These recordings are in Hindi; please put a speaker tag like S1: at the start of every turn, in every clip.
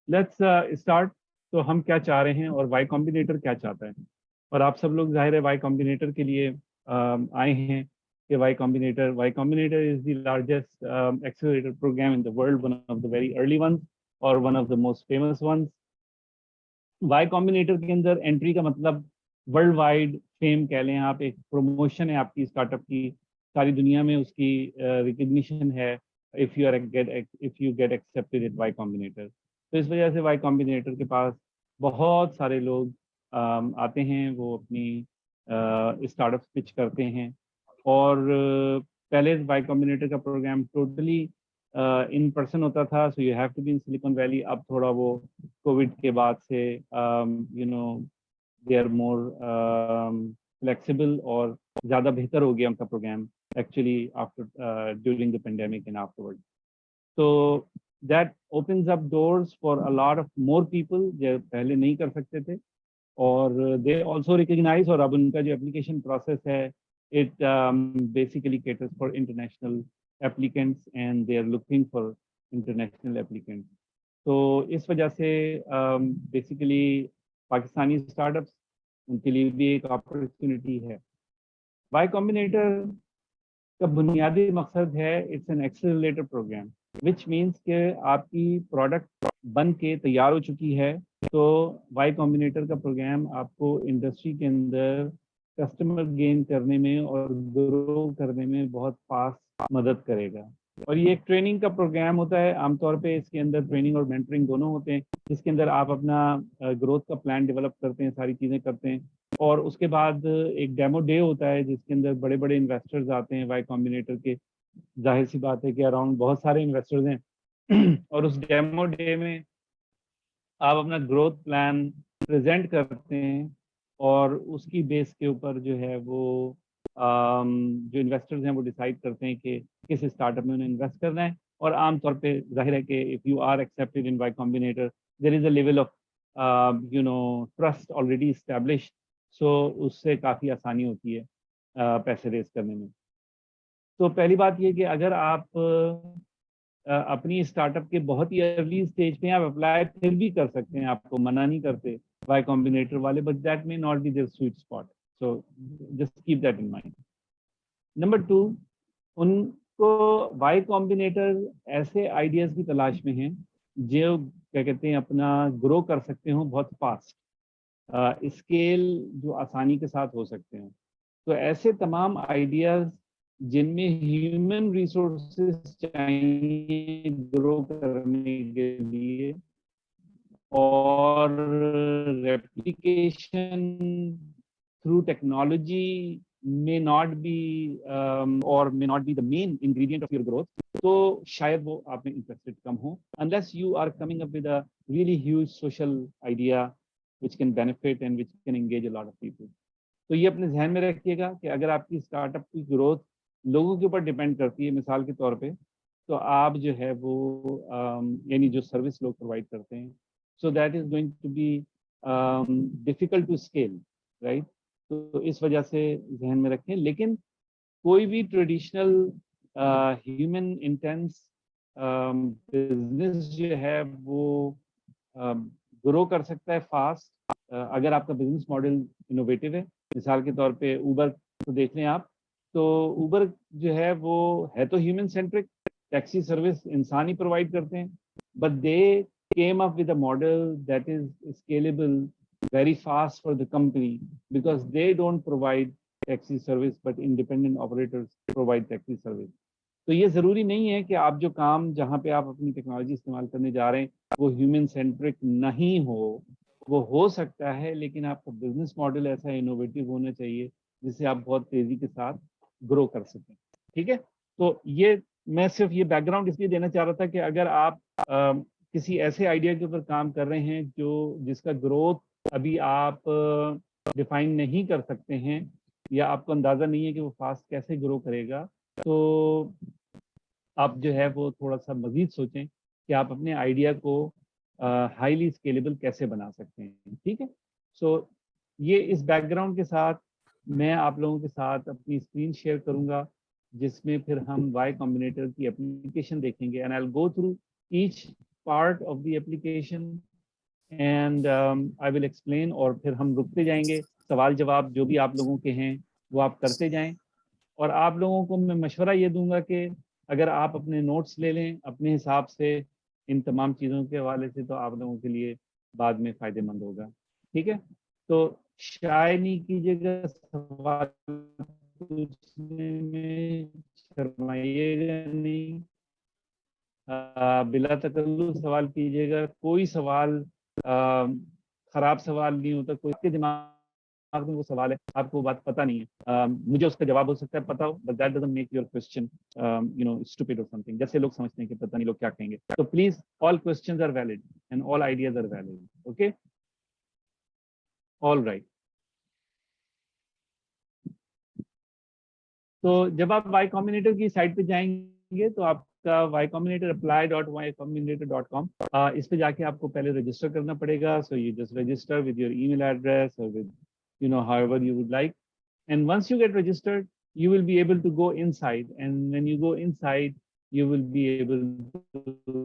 S1: Let's start. तो हम क्या चाह रहे हैं और वाई कॉम्बिनेटर क्या चाहता है, और आप सब लोग जाहिर है वाई कॉम्बिनेटर के लिए आए हैं कि Y Combinator is the largest accelerator program in the world, one of the very early ones और one of the most famous ones. Y Combinator के अंदर एंट्री का मतलब वर्ल्ड वाइड फेम कह लें आप, एक प्रमोशन है आपकी स्टार्टअप की, सारी दुनिया में उसकी रिकग्निशन है if you get accepted at Y Combinator. तो इस वजह से वाई कॉम्बिनेटर के पास बहुत सारे लोग आते हैं, वो अपनी स्टार्टअप पिच करते हैं। और पहले वाई कॉम्बिनेटर का प्रोग्राम टोटली इन पर्सन होता था, so you have to be in Silicon Valley. अब थोड़ा वो कोविड के बाद से you know they are more flexible और ज़्यादा बेहतर हो गया उनका program actually after during the pandemic and afterward. तो that opens up doors for a lot of more people जो पहले नहीं कर सकते थे। और दे ऑल्सो रिकग्नाइज, और अब उनका जो एप्लीकेशन प्रोसेस है it basically caters for international applicants and they are looking for international applicants. तो इस वजह से बेसिकली पाकिस्तानी स्टार्टअप्स, उनके लिए भी एक अपॉर्चुनिटी है। वाई कॉम्बिनेटर का बुनियादी मकसद है it's an accelerator program, which means के आपकी प्रोडक्ट बन के तैयार हो चुकी है, तो वाई कॉम्बिनेटर का प्रोग्राम आपको इंडस्ट्री के अंदर कस्टमर गेन करने में और ग्रो करने में बहुत फास्ट मदद करेगा। और ये एक ट्रेनिंग का प्रोग्राम होता है, आमतौर पे इसके अंदर ट्रेनिंग और मेंटरिंग दोनों होते हैं, जिसके अंदर आप अपना ग्रोथ का प्लान डेवलप करते हैं, सारी चीज़ें करते हैं। और उसके बाद एक डेमो डे होता है जिसके अंदर बड़े बड़े इन्वेस्टर्स आते हैं वाई कॉम्बिनेटर के। जाहिर सी बात है कि अराउंड बहुत सारे इन्वेस्टर्स हैं और उस डेमो डे में आप अपना ग्रोथ प्लान प्रेजेंट करते हैं, और उसकी बेस के ऊपर जो है वो जो इन्वेस्टर्स हैं वो डिसाइड करते हैं कि किस स्टार्टअप में उन्हें इन्वेस्ट करना है। और आमतौर पे जाहिर है कि if you are accepted in Y Combinator there is a level of trust already establish, so उससे काफ़ी आसानी होती है पैसे रेज करने में। तो पहली बात ये कि अगर आप अपनी स्टार्टअप के बहुत ही अर्ली स्टेज पे आप अप्लाई फिर भी कर सकते हैं, आपको मना नहीं करते वाई कॉम्बिनेटर वाले, but that may not be their sweet spot, so just keep that in mind. Number two, उनको वाई कॉम्बिनेटर ऐसे आइडियाज की तलाश में हैं जो क्या कहते हैं अपना ग्रो कर सकते हो बहुत फास्ट, स्केल जो आसानी के साथ हो सकते हैं। तो ऐसे तमाम आइडियाज जिनमें ह्यूमन रिसोर्सेज चाहिए ग्रो करने के लिए, और replication through technology may not be or may not be the main ingredient of your growth, तो शायद वो आप में इंटरेस्टेड कम हो, unless you are coming up with a really huge social idea which can benefit and which can engage a lot of people। तो ये अपने ध्यान में रखिएगा कि अगर आपकी स्टार्टअप की ग्रोथ लोगों के ऊपर डिपेंड करती है, मिसाल के तौर पे, तो आप जो है वो यानी जो सर्विस लोग प्रोवाइड करते हैं, so that is going to be difficult to scale, right. तो इस वजह से ध्यान में रखें। लेकिन कोई भी ट्रेडिशनल ह्यूमन इंटेंस बिजनेस जो है वो ग्रो कर सकता है फास्ट, अगर आपका बिजनेस मॉडल इनोवेटिव है। मिसाल के तौर पे ऊबर को देख लें आप, तो ऊबर जो है वो है तो ह्यूमन सेंट्रिक, टैक्सी सर्विस इंसान ही प्रोवाइड करते हैं, but they came up with a model that is scalable very fast for the company because they don't provide taxi service but independent operators provide taxi service। तो ये ज़रूरी नहीं है कि आप जो काम जहाँ पे आप अपनी टेक्नोलॉजी इस्तेमाल करने जा रहे हैं वो ह्यूमन सेंट्रिक नहीं हो, वो हो सकता है, लेकिन आपका बिजनेस मॉडल ऐसा इनोवेटिव होना चाहिए जिससे आप बहुत तेज़ी के साथ ग्रो कर सकें। ठीक है, तो ये मैं सिर्फ ये बैकग्राउंड इसलिए देना चाह रहा था कि अगर आप किसी ऐसे आइडिया के ऊपर काम कर रहे हैं जिसका ग्रोथ अभी आप डिफाइन नहीं कर सकते हैं, या आपको अंदाज़ा नहीं है कि वो फास्ट कैसे ग्रो करेगा, तो आप जो है वो थोड़ा सा मज़ीद सोचें कि आप अपने आइडिया को हाईली स्केलेबल कैसे बना सकते हैं। ठीक है, सो ये इस बैकग्राउंड के साथ मैं आप लोगों के साथ अपनी स्क्रीन शेयर करूंगा, जिसमें फिर हम वाई कॉम्बिनेटर की एप्लीकेशन देखेंगे, and I will go through each part of the application and I will explain, और फिर हम रुकते जाएंगे, सवाल जवाब जो भी आप लोगों के हैं वो आप करते जाएं। और आप लोगों को मैं मशवरा ये दूंगा कि अगर आप अपने नोट्स ले लें अपने हिसाब से इन तमाम चीज़ों के हवाले से, तो आप लोगों के लिए बाद में फ़ायदेमंद होगा। ठीक है, तो शाय नहीं कीजिएगा, सवाल पूछने में शर्माइएगा नहीं, बिला तकल्लुफ सवाल कीजिएगा। कोई सवाल खराब सवाल नहीं होता, कोई के दिमाग में वो सवाल है आपको वो बात पता नहीं है, मुझे उसका जवाब हो सकता है पता हो, but that doesn't make your question stupid और समथिंग, जैसे लोग समझते हैं कि पता नहीं लोग क्या कहेंगे। तो please all questions are valid and all ideas are valid. Okay, all right. तो जब आप वाई कॉम्बिनेटर की साइट पे जाएंगे तो आपका वाई कॉम्बिनेटर apply.ycombinator.com, इस पे जाके आपको पहले रजिस्टर करना पड़ेगा। So you just register with your email address और with however you would like, and once you get registered you will be able to go inside, and when you go inside you will be able to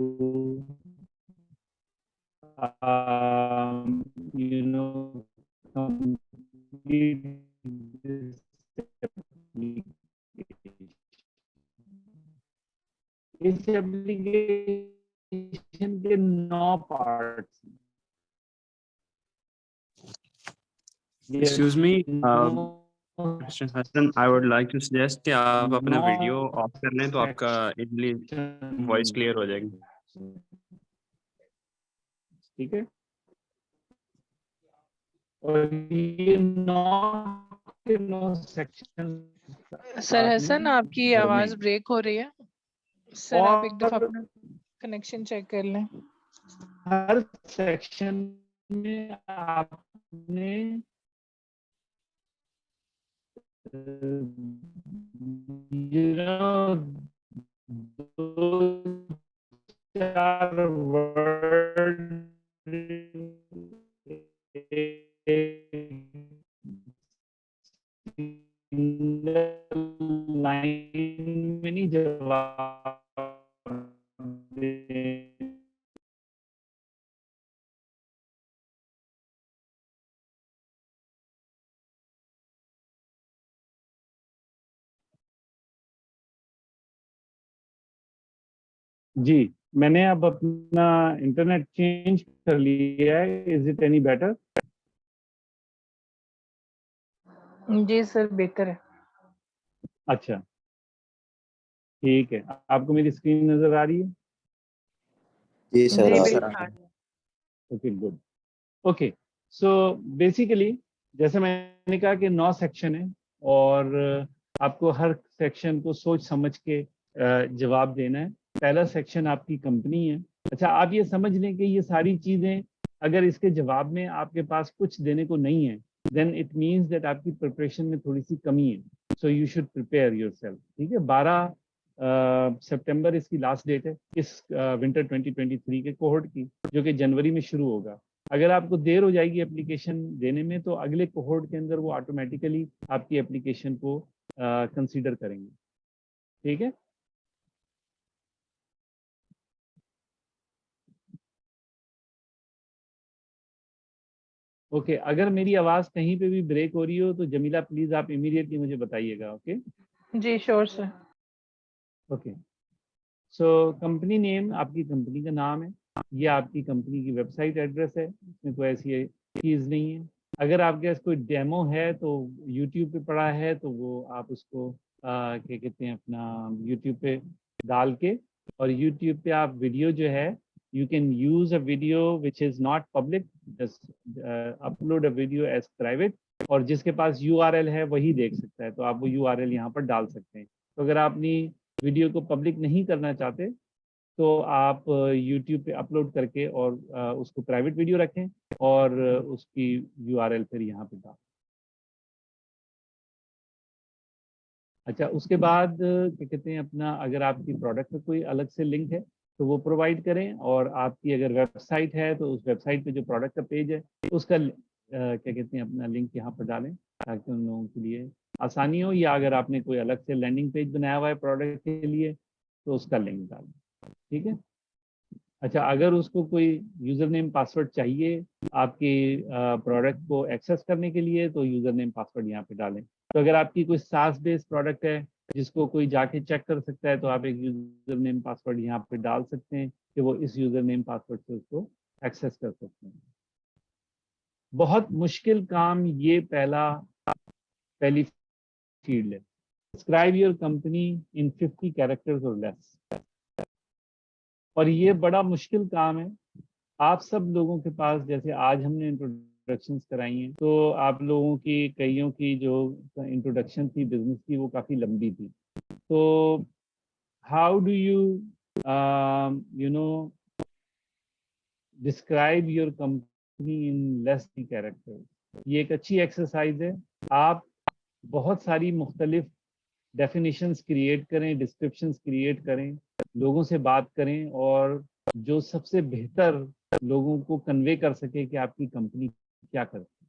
S1: complete this application. इस एप्लीकेशन के 9 parts.
S2: Excuse me, Mr. Hassan, I would like to suggest कि आप अपना वीडियो ऑफ कर लें तो आपका इजीली वॉइस क्लियर हो जाएगी।
S1: ठीक है, और ये 9 सेक्शन।
S3: सर हसन, आपकी आवाज ब्रेक हो रही है सर, आप एक दफा अपना कनेक्शन चेक कर लें।
S1: हर सेक्शन में आपने दो चार वर्ड लाइन में नहीं जवाब दें। जी, मैंने अब अपना इंटरनेट चेंज कर लिया है। Is it any better?
S3: जी सर, बेहतर है।
S1: अच्छा, ठीक है। आपको मेरी स्क्रीन नजर आ रही है?
S4: जी sir,
S1: okay, good. Okay, so basically जैसे मैंने कहा कि 9 सेक्शन है और आपको हर सेक्शन को सोच समझ के जवाब देना है। पहला सेक्शन आपकी कंपनी है। अच्छा, आप ये समझ लें कि ये सारी चीज़ें अगर इसके जवाब में आपके पास कुछ देने को नहीं है, देन इट मीन्स दैट आपकी प्रिपरेशन में थोड़ी सी कमी है। So you should prepare yourself. ठीक है, 12 सितंबर इसकी लास्ट डेट है इस विंटर 2023 के कोहोर्ट की, जो कि जनवरी में शुरू होगा। अगर आपको देर हो जाएगी एप्लीकेशन देने में तो अगले कोहोर्ट के अंदर वो ऑटोमेटिकली आपकी एप्लीकेशन को कंसीडर करेंगे। ठीक है, ओके। अगर मेरी आवाज कहीं पे भी ब्रेक हो रही हो तो जमीला प्लीज आप इमीडिएटली मुझे बताइएगा। ओके
S3: जी sure sir.
S1: Okay, so company name आपकी कंपनी का नाम है, ये आपकी कंपनी की वेबसाइट एड्रेस है, इसमें कोई ऐसी चीज़ नहीं है। अगर आपके पास कोई डेमो है तो यूट्यूब पे पड़ा है तो वो आप उसको क्या कहते हैं अपना यूट्यूब पे डाल के, और यूट्यूब पे आप वीडियो जो है you can use a video which is not public, just upload a video as private, और जिसके पास URL है वही देख सकता है, तो आप वो URL यहाँ पर डाल सकते हैं। तो अगर आप अपनी वीडियो को पब्लिक नहीं करना चाहते तो आप YouTube पे अपलोड करके और उसको प्राइवेट वीडियो रखें और उसकी URL फिर यहाँ पे डालें। अच्छा, उसके बाद क्या कहते हैं अपना, अगर आपकी प्रोडक्ट में कोई अलग से लिंक है तो वो प्रोवाइड करें, और आपकी अगर वेबसाइट है तो उस वेबसाइट पे जो प्रोडक्ट का पेज है उसका क्या कहते हैं अपना लिंक यहाँ पर डालें ताकि उन लोगों के लिए आसानी हो, या अगर आपने कोई अलग से लैंडिंग पेज बनाया हुआ है प्रोडक्ट के लिए तो उसका लिंक डालें। ठीक है, अच्छा, अगर उसको कोई यूजर नेम पासवर्ड चाहिए आपके प्रोडक्ट को एक्सेस करने के लिए, तो यूजर नेम पासवर्ड यहाँ पे डालें। तो अगर आपकी कोई सास बेस्ड प्रोडक्ट है जिसको कोई जाके चेक कर सकता है, तो आप एक यूजर नेम पासवर्ड यहाँ पे डाल सकते हैं कि वो इस यूजर नेम पासवर्ड से उसको एक्सेस कर सकते हैं। बहुत मुश्किल काम ये पहली फील्ड है। Describe your company in 50 characters और लेस। और ये बड़ा मुश्किल काम है। आप सब लोगों के पास, जैसे आज हमने इंट्रोडक्शंस कराई हैं, तो आप लोगों की कईयों की जो इंट्रोडक्शन थी बिजनेस की, वो काफ़ी लंबी थी। तो how do you you know describe your company in less characters? ये एक अच्छी एक्सरसाइज है। आप बहुत सारी मुख्तलिफ डेफिनेशंस क्रिएट करें, डिस्क्रिप्शंस क्रिएट करें, लोगों से बात करें, और जो सबसे बेहतर लोगों को कन्वे कर सके कि आपकी कंपनी क्या करती है।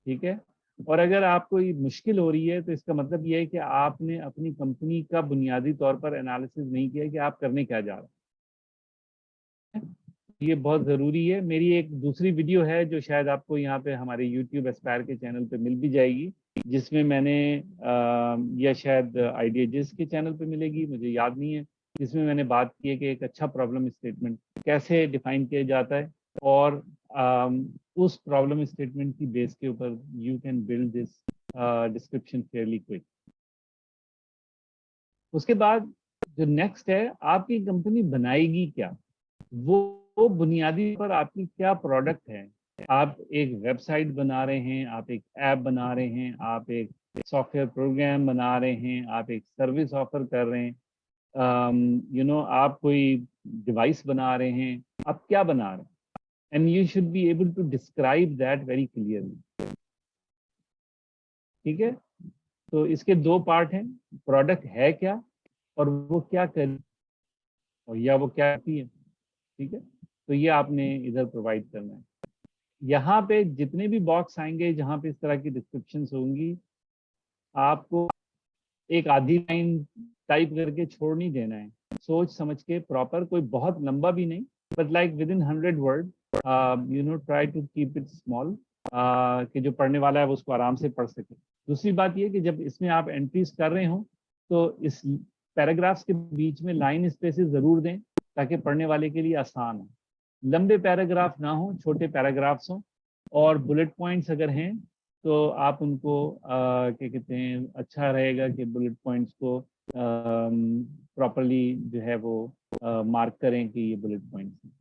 S1: ठीक है। और अगर आपको ये मुश्किल हो रही है, तो इसका मतलब ये है कि आपने अपनी कंपनी का बुनियादी तौर पर एनालिसिस नहीं किया कि आप करने क्या जा रहे हैं। ये बहुत ज़रूरी है। मेरी एक दूसरी वीडियो है जो शायद आपको यहाँ पे हमारे YouTube एस्पायर के चैनल पे मिल भी जाएगी, जिसमें मैंने या शायद आइडियाजिस के चैनल पे मिलेगी, मुझे याद नहीं है, जिसमें मैंने बात की है कि एक अच्छा प्रॉब्लम स्टेटमेंट कैसे डिफाइन किया जाता है, और उस प्रॉब्लम स्टेटमेंट की बेस के ऊपर you can build this description Fairlie quick. उसके बाद जो नेक्स्ट है, आपकी कंपनी बनाएगी क्या, वो बुनियादी पर आपकी क्या प्रोडक्ट है। आप एक वेबसाइट बना रहे हैं, आप एक ऐप बना रहे हैं, आप एक सॉफ्टवेयर प्रोग्राम बना रहे हैं, आप एक सर्विस ऑफर कर रहे हैं, आप कोई डिवाइस बना रहे हैं, आप क्या बना रहे हैं, and you should be able to describe that very clearly. ठीक है। तो इसके दो पार्ट हैं, प्रोडक्ट है क्या और वो क्या कर, और या वो क्या करती है। ठीक है। तो ये आपने इधर प्रोवाइड करना है। यहाँ पे जितने भी बॉक्स आएंगे जहाँ पे इस तरह की डिस्क्रिप्शंस होंगी, आपको एक आधी लाइन टाइप करके छोड़ नहीं देना है। सोच समझ के प्रॉपर, कोई बहुत लंबा भी नहीं, but like within 100 word, try to keep it small, कि जो पढ़ने वाला है वो उसको आराम से पढ़ सके। दूसरी बात ये कि जब इसमें आप एंट्रीज कर रहे हो, तो इस पैराग्राफ्स के बीच में लाइन स्पेसेस जरूर दें, ताकि पढ़ने वाले के लिए आसान हो। लंबे पैराग्राफ ना हो, छोटे पैराग्राफ्स हों, और बुलेट पॉइंट्स अगर हैं तो आप उनको क्या कहते हैं, अच्छा रहेगा कि बुलेट पॉइंट्स को प्रॉपरली जो है वो मार्क करें कि ये बुलेट पॉइंट्स हैं।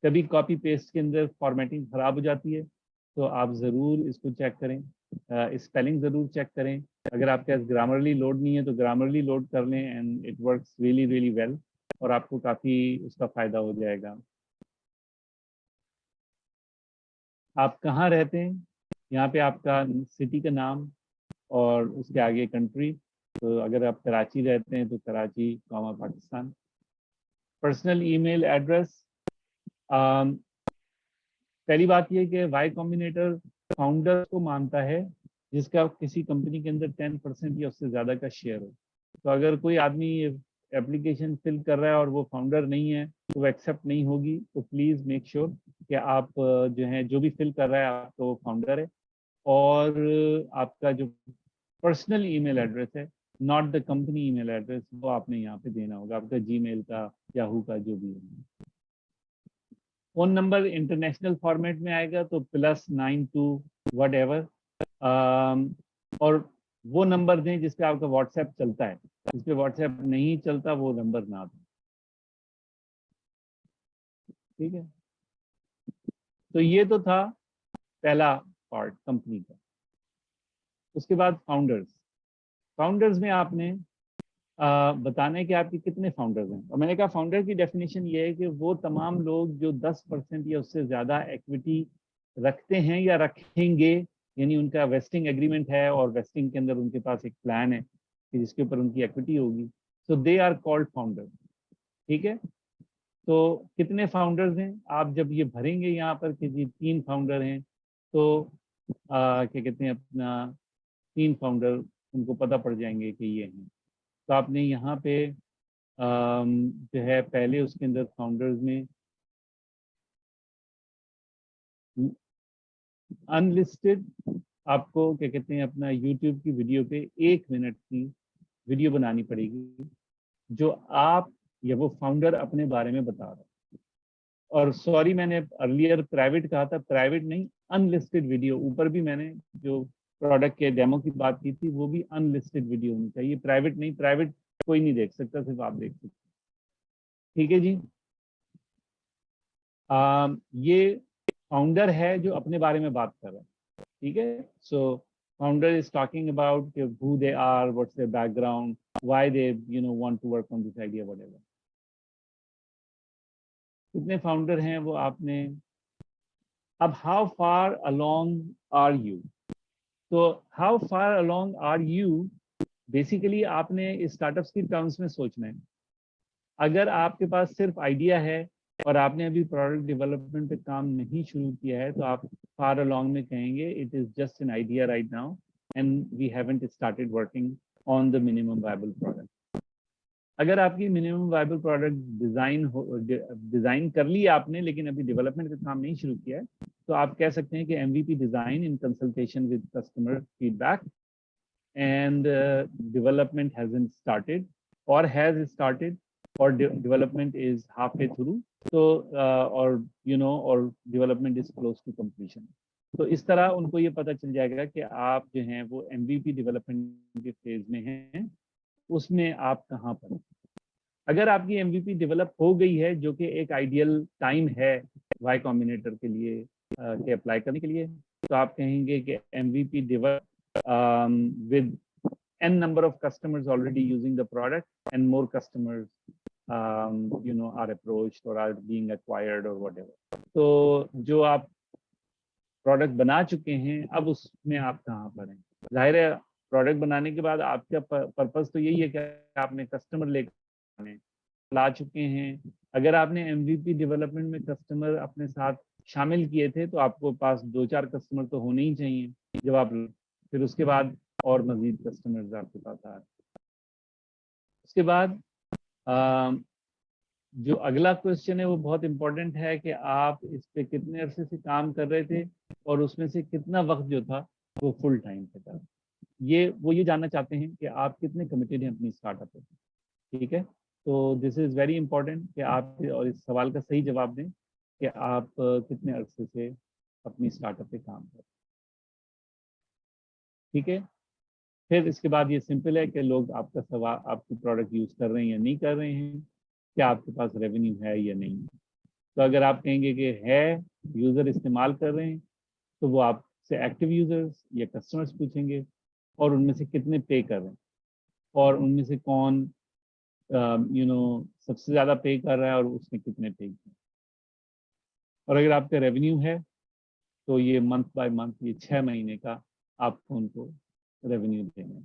S1: कभी कॉपी पेस्ट के अंदर फॉर्मेटिंग खराब हो जाती है, तो आप ज़रूर इसको चेक करें, स्पेलिंग ज़रूर चेक करें। अगर आपके पास ग्रामरली लोड नहीं है तो ग्रामरली लोड कर लें, and it works really really well, और आपको काफ़ी उसका फ़ायदा हो जाएगा। आप कहाँ रहते हैं, यहाँ पे आपका सिटी का नाम और उसके आगे कंट्री। तो अगर आप कराची रहते हैं तो Karachi comma Pakistan. Personal email address. पहली बात यह कि वाई कॉम्बिनेटर फाउंडर को मानता है जिसका किसी कंपनी के अंदर 10% या उससे ज़्यादा का शेयर हो। तो अगर कोई आदमी एप्लीकेशन फिल कर रहा है और वो फाउंडर नहीं है, तो वो एक्सेप्ट नहीं होगी। तो प्लीज़ मेक श्योर कि आप जो है, जो भी फिल कर रहा है आपका वो फाउंडर है, और आपका जो पर्सनल ईमेल एड्रेस है, not the company email address, वो आपने यहाँ पे देना होगा, आपका जीमेल का, याहू का, जो भी है। फोन नंबर इंटरनेशनल फॉर्मेट में आएगा, तो +92 वट एवर, और वो नंबर दें जिस पे आपका व्हाट्सएप चलता है। जिस पे व्हाट्सएप नहीं चलता वो नंबर ना दें। ठीक है। तो ये तो था पहला पार्ट कंपनी का। उसके बाद फाउंडर्स। फाउंडर्स में आपने बताना है कि आपके कितने फाउंडर्स हैं। और मैंने कहा फाउंडर की डेफिनेशन ये है कि वो तमाम लोग जो 10% या उससे ज़्यादा इक्विटी रखते हैं या रखेंगे, यानी उनका वेस्टिंग एग्रीमेंट है और वेस्टिंग के अंदर उनके पास एक प्लान है कि जिसके ऊपर उनकी इक्विटी होगी, सो दे आर कॉल्ड फाउंडर। ठीक है। तो कितने फाउंडर्स हैं, आप जब ये भरेंगे यहाँ पर कि जी 3 फाउंडर हैं, तो क्या कहते हैं, अपना 3 फाउंडर उनको पता पड़ जाएंगे कि ये हैं। तो आपने यहाँ पे जो है पहले उसके अंदर फाउंडर्स में अनलिस्टेड, आपको क्या कहते हैं, अपना यूट्यूब की वीडियो पे 1 मिनट की वीडियो बनानी पड़ेगी जो आप या वो फाउंडर अपने बारे में बता रहा है। और सॉरी, मैंने अर्लियर प्राइवेट कहा था, प्राइवेट नहीं, अनलिस्टेड वीडियो। ऊपर भी मैंने जो प्रोडक्ट के डेमो की बात की थी वो भी अनलिस्टेड वीडियो होनी चाहिए, प्राइवेट नहीं। प्राइवेट कोई नहीं देख सकता, सिर्फ आप देख सकते। ठीक है जी। ये फाउंडर है जो अपने बारे में बात कर रहा है। ठीक है, so founder is talking about who they are, what's their background, why they want to work on this idea, whatever. कितने फाउंडर हैं वो आपने। अब how far along are you, तो how far along are you basically आपने स्टार्टअप्स की टर्म्स में सोचना है। अगर आपके पास सिर्फ आइडिया है और आपने अभी प्रोडक्ट डेवलपमेंट पे काम नहीं शुरू किया है, तो आप फार अलोंग में कहेंगे it is just an idea right now and we haven't started working on the minimum viable product. अगर आपकी मिनिमम वायबल प्रोडक्ट डिजाइन कर ली आपने लेकिन अभी डेवलपमेंट का काम नहीं शुरू किया है, तो आप कह सकते हैं कि MVP design in consultation with customer feedback and development hasn't started और हैज स्टार्टेड और development is half way through, तो और और development is close to completion. तो इस तरह उनको ये पता चल जाएगा कि आप जो हैं वो MVP डेवलपमेंट के फेज में हैं, उसमें आप कहाँ पर। अगर आपकी MVP डेवलप हो गई है, जो कि एक आइडियल टाइम है वाई कॉम्बिनेटर के लिए के अप्लाई करने के लिए, तो आप कहेंगे कि MVP develop with n number of customers already using the product and more customers are approached or are being acquired or whatever. तो जो आप प्रोडक्ट बना चुके हैं अब उसमें आप कहाँ पर हैं। जाहिर है प्रोडक्ट बनाने के बाद आपका पर्पस तो यही है कि आपने कस्टमर लेकर ला चुके हैं। अगर आपने MVP डेवलपमेंट में कस्टमर अपने साथ शामिल किए थे तो आपको पास 2-4 कस्टमर तो होने ही चाहिए जब आप, फिर उसके बाद और मजीद कस्टमर्स आपके पास आ रहे। उसके बाद जो अगला क्वेश्चन है वो बहुत इंपॉर्टेंट है कि आप इस पे कितने अरसे से काम कर रहे थे और उसमें से कितना वक्त जो था वो फुल टाइम पे था। वो ये जानना चाहते हैं कि आप कितने कमिटेड हैं अपनी स्टार्टअप पे। ठीक है, तो दिस इज़ वेरी इंपॉर्टेंट कि आप और इस सवाल का सही जवाब दें कि आप कितने अरसे से अपनी स्टार्टअप पे काम कर रहे हैं। ठीक है, फिर इसके बाद ये सिंपल है कि लोग आपका सवाल, आपकी प्रोडक्ट यूज़ कर रहे हैं या नहीं कर रहे हैं, क्या आपके पास रेवेन्यू है या नहीं। तो अगर आप कहेंगे कि है, यूज़र इस्तेमाल कर रहे हैं, तो वो आपसे एक्टिव यूज़र्स या कस्टमर्स पूछेंगे और उनमें से कितने पे कर रहे हैं और उनमें से कौन सबसे ज़्यादा पे कर रहा है और उसने कितने पे किए। और अगर आपका रेवेन्यू है तो ये मंथ बाय मंथ, ये 6 महीने का आपको उनको रेवेन्यू देंगे।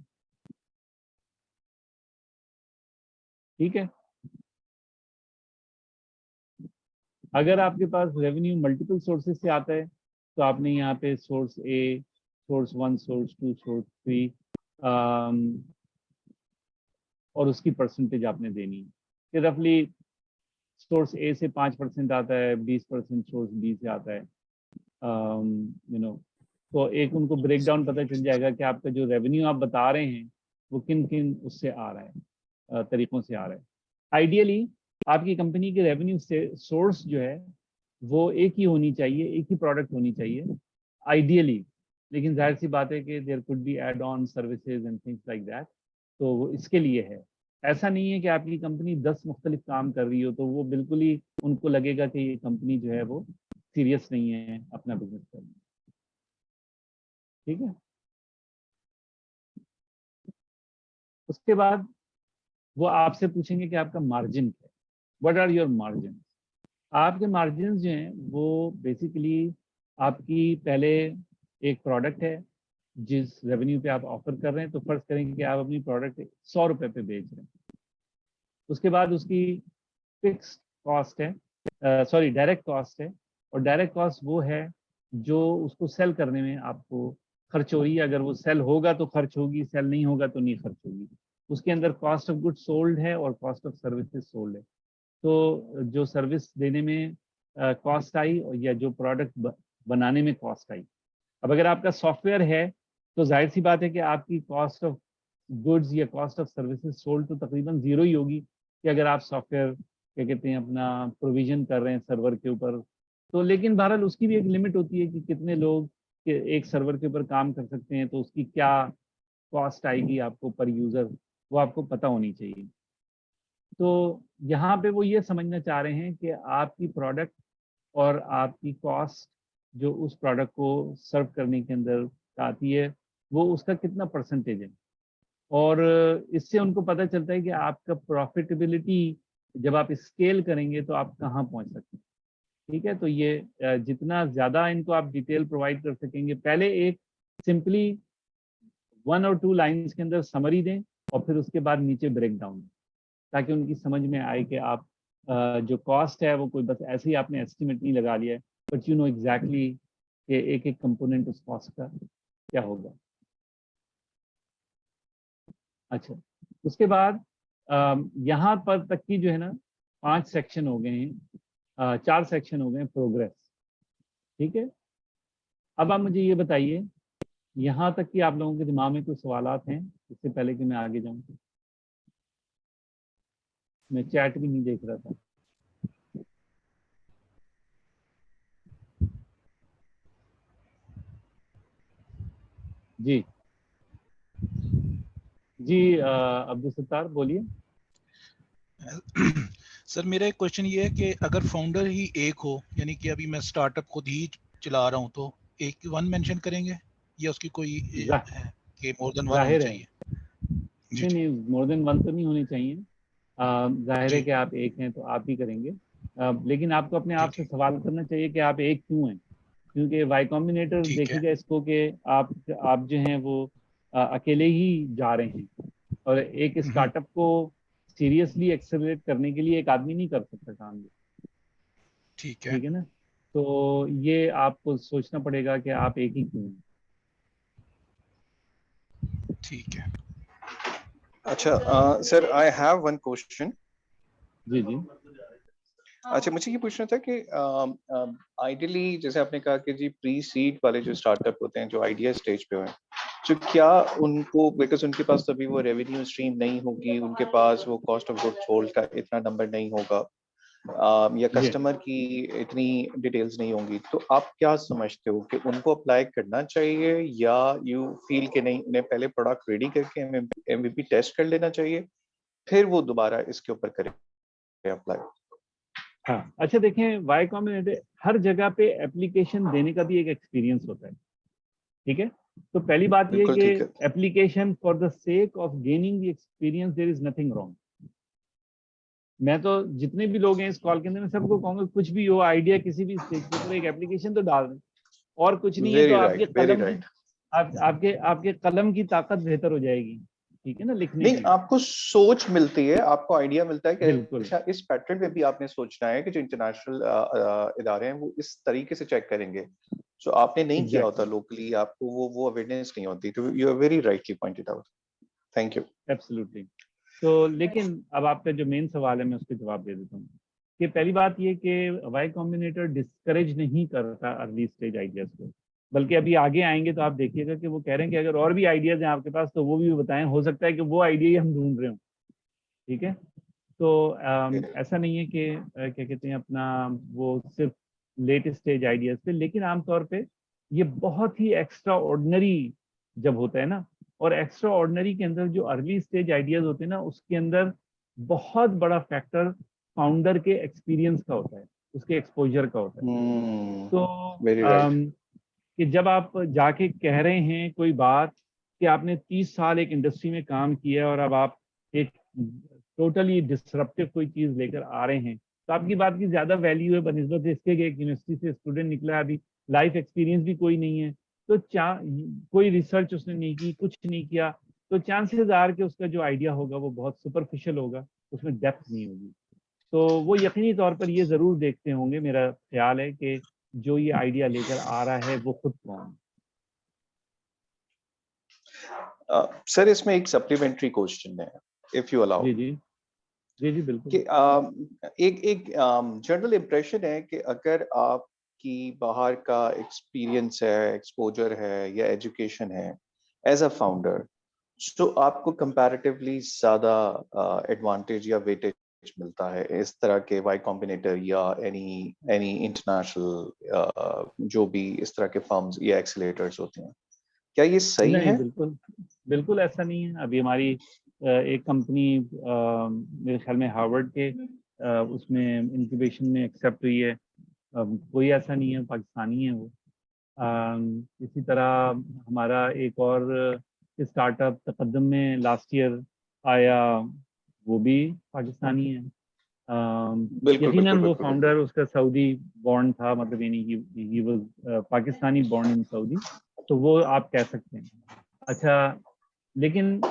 S1: ठीक है, अगर आपके पास रेवेन्यू मल्टीपल सोर्सेज से आता है तो आपने यहाँ पे सोर्स ए, सोर्स 1, सोर्स 2, सोर्स 3 और उसकी परसेंटेज आपने देनी है कि रफली सोर्स ए से 5% आता है, 20% सोर्स बी से आता है। तो एक उनको ब्रेक डाउन पता चल जाएगा कि आपका जो रेवेन्यू आप बता रहे हैं वो किन किन उससे आ रहा है, तरीकों से आ रहा है। आइडियली आपकी कंपनी की रेवेन्यू से सोर्स जो है वो एक ही होनी चाहिए, एक ही प्रोडक्ट होनी चाहिए आइडियली, लेकिन जाहिर सी बात है कि there could be add on services and things like that, तो वो इसके लिए है। ऐसा नहीं है कि आपकी कंपनी 10 मुख्तलिफ काम कर रही हो तो वो बिल्कुल ही उनको लगेगा कि ये कंपनी जो है वो सीरियस नहीं है अपना बिजनेस करने। ठीक है, उसके बाद वो आपसे पूछेंगे कि आपका मार्जिन क्या है, व्हाट आर योर मार्जिन। आपके मार्जिन जो हैं वो बेसिकली आपकी पहले एक प्रोडक्ट है जिस रेवेन्यू पे आप ऑफर कर रहे हैं, तो फर्ज करेंगे कि आप अपनी प्रोडक्ट 100 रुपये पे बेच रहे हैं। उसके बाद उसकी फिक्स कॉस्ट है, सॉरी डायरेक्ट कॉस्ट है, और डायरेक्ट कॉस्ट वो है जो उसको सेल करने में आपको खर्च हो रही है। अगर वो सेल होगा तो खर्च होगी, सेल नहीं होगा तो नहीं खर्च होगी। उसके अंदर कॉस्ट ऑफ गुड्स सोल्ड है और कॉस्ट ऑफ सर्विसेज सोल्ड है। तो जो सर्विस देने में कॉस्ट आई या जो प्रोडक्ट बनाने में कॉस्ट आई। अब अगर आपका सॉफ्टवेयर है तो जाहिर सी बात है कि आपकी कॉस्ट ऑफ गुड्स या कॉस्ट ऑफ सर्विसेज सोल्ड तो तकरीबन जीरो ही होगी कि अगर आप सॉफ्टवेयर क्या कहते हैं अपना प्रोविजन कर रहे हैं सर्वर के ऊपर। तो लेकिन बहरहाल उसकी भी एक लिमिट होती है कि कितने लोग एक सर्वर के ऊपर काम कर सकते हैं, तो उसकी क्या कॉस्ट आएगी आपको पर यूज़र, वो आपको पता होनी चाहिए। तो यहाँ पे वो ये समझना चाह रहे हैं कि आपकी प्रोडक्ट और आपकी कॉस्ट जो उस प्रोडक्ट को सर्व करने के अंदर आती है वो उसका कितना परसेंटेज है, और इससे उनको पता चलता है कि आपका प्रॉफिटेबिलिटी जब आप स्केल करेंगे तो आप कहाँ पहुँच सकते हैं। ठीक है, तो ये जितना ज़्यादा इनको आप डिटेल प्रोवाइड कर सकेंगे, पहले एक सिंपली 1 और 2 लाइन्स के अंदर समरी दें और फिर उसके बाद नीचे ब्रेक डाउन, ताकि उनकी समझ में आए कि आप जो कॉस्ट है वो कोई बस ऐसे ही आपने एस्टिमेट नहीं लगा लिया है, बट यू नो एग्जैक्टली कि एक एक कंपोनेंट उस कॉस्ट का क्या होगा। अच्छा, उसके बाद यहाँ पर तक की जो है ना 5 सेक्शन हो गए हैं, 4 सेक्शन हो गए हैं प्रोग्रेस। ठीक है, अब आप मुझे ये बताइए यहाँ तक कि आप लोगों के दिमाग में कुछ सवालात हैं इससे पहले कि मैं आगे जाऊँ। मैं चैट भी नहीं देख रहा था। जी जी, अब्दुल सत्तार बोलिए।
S5: सर मेरा एक क्वेश्चन ये है कि अगर फाउंडर ही एक हो, यानी कि अभी मैं स्टार्टअप खुद ही चला रहा हूँ, तो एक वन मेंशन करेंगे या उसकी कोई है कि मोर देन वन होनी चाहिए?
S1: नहीं नहीं, मोर देन वन तो नहीं होनी चाहिए। जाहिर है कि आप एक हैं तो आप ही करेंगे, लेकिन आपको अपने आप से सवाल करना चाहिए कि आप एक क्यों हैं, क्योंकि वाई कॉम्बिनेटर देखिएगा इसको कि आप जो हैं वो अकेले ही जा रहे हैं, और एक स्टार्टअप को सीरियसली एक्सेलरेट करने के लिए एक आदमी नहीं कर सकता काम। ठीक है ना, तो ये आपको सोचना पड़ेगा कि आप एक ही क्यों हैं।
S5: ठीक है।
S6: अच्छा sir, I have one question.
S1: जी जी।
S6: अच्छा, मुझे ये पूछना था कि आइडियली जैसे आपने कहा कि जी प्री सीड वाले जो स्टार्टअप होते हैं जो आइडिया स्टेज पे हैं, तो क्या उनको, बिकॉज उनके पास तभी वो रेवेन्यू स्ट्रीम नहीं होगी, उनके पास वो कॉस्ट ऑफ गुड्स सोल्ड का इतना नंबर नहीं होगा, या कस्टमर की इतनी डिटेल्स नहीं होंगी, तो आप क्या समझते हो कि उनको अप्लाई करना चाहिए, या यू फील कि नहीं, उन्हें पहले प्रोडक्ट रेडी करके MVP टेस्ट कर लेना चाहिए फिर वो दोबारा इसके ऊपर करें अप्लाई?
S1: हाँ, अच्छा देखें, वाई कॉम्बिनेटर हर जगह पे एप्लीकेशन देने का भी एक एक्सपीरियंस होता है। ठीक है, तो पहली बात ये कि application for the sake of gaining the experience there is nothing wrong. मैं तो जितने भी लोग हैं इस कॉल के अंदर मैं सबको कहूंगा कुछ भी हो आइडिया किसी भी स्टेज के ऊपर एक एप्लीकेशन तो डाल दें, और कुछ नहीं है तो आपके कलम की आपके कलम की ताकत बेहतर हो जाएगी। ठीक है ना, लिखने
S6: नहीं, आपको सोच मिलती है, आपको आइडिया मिलता है कि अच्छा इस पैटर्न में भी आपने सोचना है कि जो इंटरनेशनल इदारे हैं वो इस तरीके से चेक करेंगे, जो आपने नहीं किया होता लोकली, आपको वो अवेयरनेस नहीं होती। तो you are very rightly pointed out, thank you.
S1: Absolutely. तो लेकिन अब आपका जो मेन सवाल है मैं उसके जवाब दे देता हूँ कि पहली बात ये कि वाई कॉम्बिनेटर डिस्करेज नहीं करता अर्ली स्टेज आइडियाज को, बल्कि अभी आगे आएंगे तो आप देखिएगा कि वो कह रहे हैं कि अगर और भी आइडियाज हैं आपके पास तो वो भी बताएं, हो सकता है कि वो आइडिया ही हम ढूंढ रहे हो। ठीक है, तो ऐसा नहीं है कि क्या कहते हैं अपना वो सिर्फ लेट स्टेज आइडियाज पे, लेकिन आमतौर पे ये बहुत ही एक्स्ट्रा ऑर्डिनरी जब होता है ना, और एक्स्ट्रा ऑर्डिनरी के अंदर जो अर्ली स्टेज आइडियाज होते हैं ना उसके अंदर बहुत बड़ा फैक्टर फाउंडर के एक्सपीरियंस का होता है, उसके एक्सपोजर का होता है। तो कि जब आप जाके कह रहे हैं कोई बात कि आपने 30 साल एक इंडस्ट्री में काम किया और अब आप एक टोटली डिसरप्टिव कोई चीज लेकर आ रहे हैं, तो आपकी बात की ज्यादा वैल्यू है बनिस्बत इसके कि एक यूनिवर्सिटी से स्टूडेंट निकला, अभी लाइफ एक्सपीरियंस भी कोई नहीं है, तो कोई रिसर्च उसने नहीं की, कुछ नहीं किया, तो चांसेस आर कि उसका जो आइडिया होगा वो बहुत सुपरफिशियल होगा, उसमें डेप्थ नहीं होगी। तो वो यकीनी तौर पर ये जरूर देखते होंगे, मेरा ख्याल है कि जो ये आइडिया लेकर आ रहा है वो खुद कौन है।
S6: सर इसमें एक सप्लीमेंट्री क्वेश्चन है, इफ यू अलाउ।
S1: जी जी जी जी बिल्कुल।
S6: कि एक जनरल इम्प्रेशन है कि अगर आपकी बाहर का एक्सपीरियंस है, एक्सपोजर है या एजुकेशन है एज अ फाउंडर, तो आपको कंपैरेटिवली ज्यादा एडवांटेज या वेटेज मिलता है इस तरह के वाई कॉम्बिनेटर या एनी इंटरनेशनल जो भी इस तरह के फर्म्स या एक्सीलेटर्स होते हैं। क्या ये सही
S1: नहीं,
S6: है?
S1: बिल्कुल बिल्कुल ऐसा नहीं है। अभी हमारी एक कंपनी मेरे ख्याल में हार्वर्ड के उसमें इंक्यूबेशन में एक्सेप्ट हुई है। कोई ऐसा नहीं है, पाकिस्तानी है वो। इसी तरह हमारा एक और स्टार्टअप तकद्दम में लास्ट ईयर आया, वो भी पाकिस्तानी है।
S6: बिल्कुल
S1: यकीनन
S6: बिल्कुल
S1: वो
S6: बिल्कुल
S1: फाउंडर उसका सऊदी बॉर्न था, मतलब यानी he was Pakistani born in Saudi, तो वो आप कह सकते हैं। अच्छा, लेकिन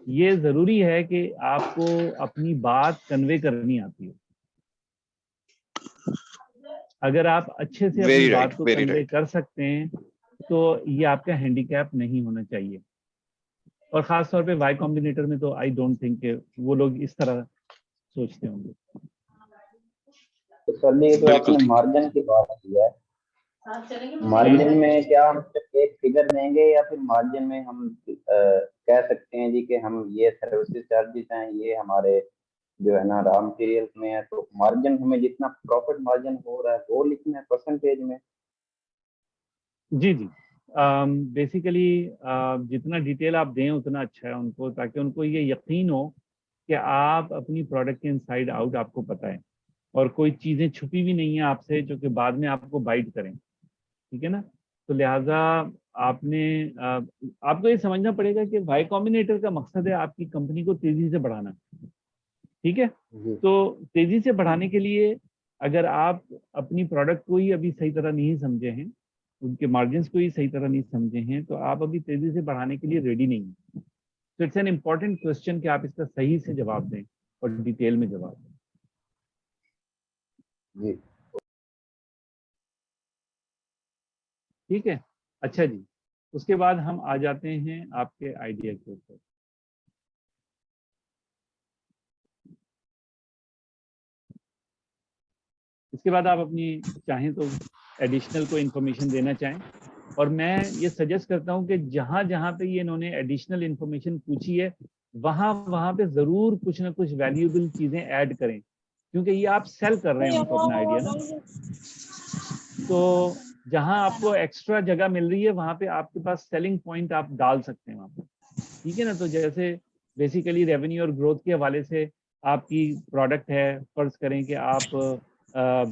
S1: ये जरूरी है कि आपको अपनी बात कन्वे करनी आती है। अगर आप अच्छे से अपनी
S6: वेरी
S1: बात
S6: राइट,
S1: को
S6: वेरी
S1: कन्वे
S6: राइट।
S1: कर सकते हैं तो ये आपका हैंडीकैप नहीं होना चाहिए। और खास तौर पे वाई कॉम्बिनेटर में तो आई डोंट थिंक वो लोग इस तरह सोचते होंगे।
S7: तो सर ये तो
S6: बिल्कुल
S7: आपने
S6: ठीक।
S7: मार्जिन की बात की है, मार्जिन में क्या हम सिर्फ एक फिगर देंगे या फिर मार्जिन में हम कह सकते हैं जी कि हम ये सर्विसेज चार्जेस हैं, ये हमारे जो है ना रॉ मटेरियल्स में है, तो मार्जिन हमें जितना प्रॉफिट मार्जिन हो रहा है वो लिखना है परसेंटेज में?
S1: जी जी, बेसिकली जितना डिटेल आप दें उतना अच्छा है उनको, ताकि उनको ये यकीन हो कि आप अपनी प्रोडक्ट के इनसाइड आउट आपको पता है और कोई चीज़ें छुपी भी नहीं है आपसे जो कि बाद में आपको बाइट करें। ठीक है ना? तो लिहाजा आपने आपको ये समझना पड़ेगा कि वाई कॉम्बिनेटर का मकसद है आपकी कंपनी को तेजी से बढ़ाना। ठीक है? तो तेजी से बढ़ाने के लिए अगर आप अपनी प्रोडक्ट को ही अभी सही तरह नहीं समझे हैं, उनके मार्जिन्स को ही सही तरह नहीं समझे हैं, तो आप अभी तेजी से बढ़ाने के लिए रेडी नहीं हैं। तो इट्स एन इम्पॉर्टेंट क्वेश्चन कि आप इसका सही से जवाब दें और डिटेल में जवाब दें।
S7: जी
S1: ठीक है? अच्छा जी, उसके बाद हम आ जाते हैं आपके आइडिया के ऊपर। इसके बाद आप अपनी चाहें तो एडिशनल को इन्फॉर्मेशन देना चाहें, और मैं ये सजेस्ट करता हूं कि जहां जहां पे ये इन्होंने एडिशनल इन्फॉर्मेशन पूछी है वहां वहां पे जरूर कुछ ना कुछ वैल्यूएबल चीजें ऐड करें, क्योंकि ये आप सेल कर रहे हैं उनको अपना आइडिया ना। तो जहां आपको एक्स्ट्रा जगह मिल रही है वहां पे आपके पास सेलिंग पॉइंट आप डाल सकते हैं वहां पे। ठीक है ना? तो जैसे बेसिकली रेवेन्यू और ग्रोथ के हवाले से आपकी प्रोडक्ट है, फर्ज करें कि आप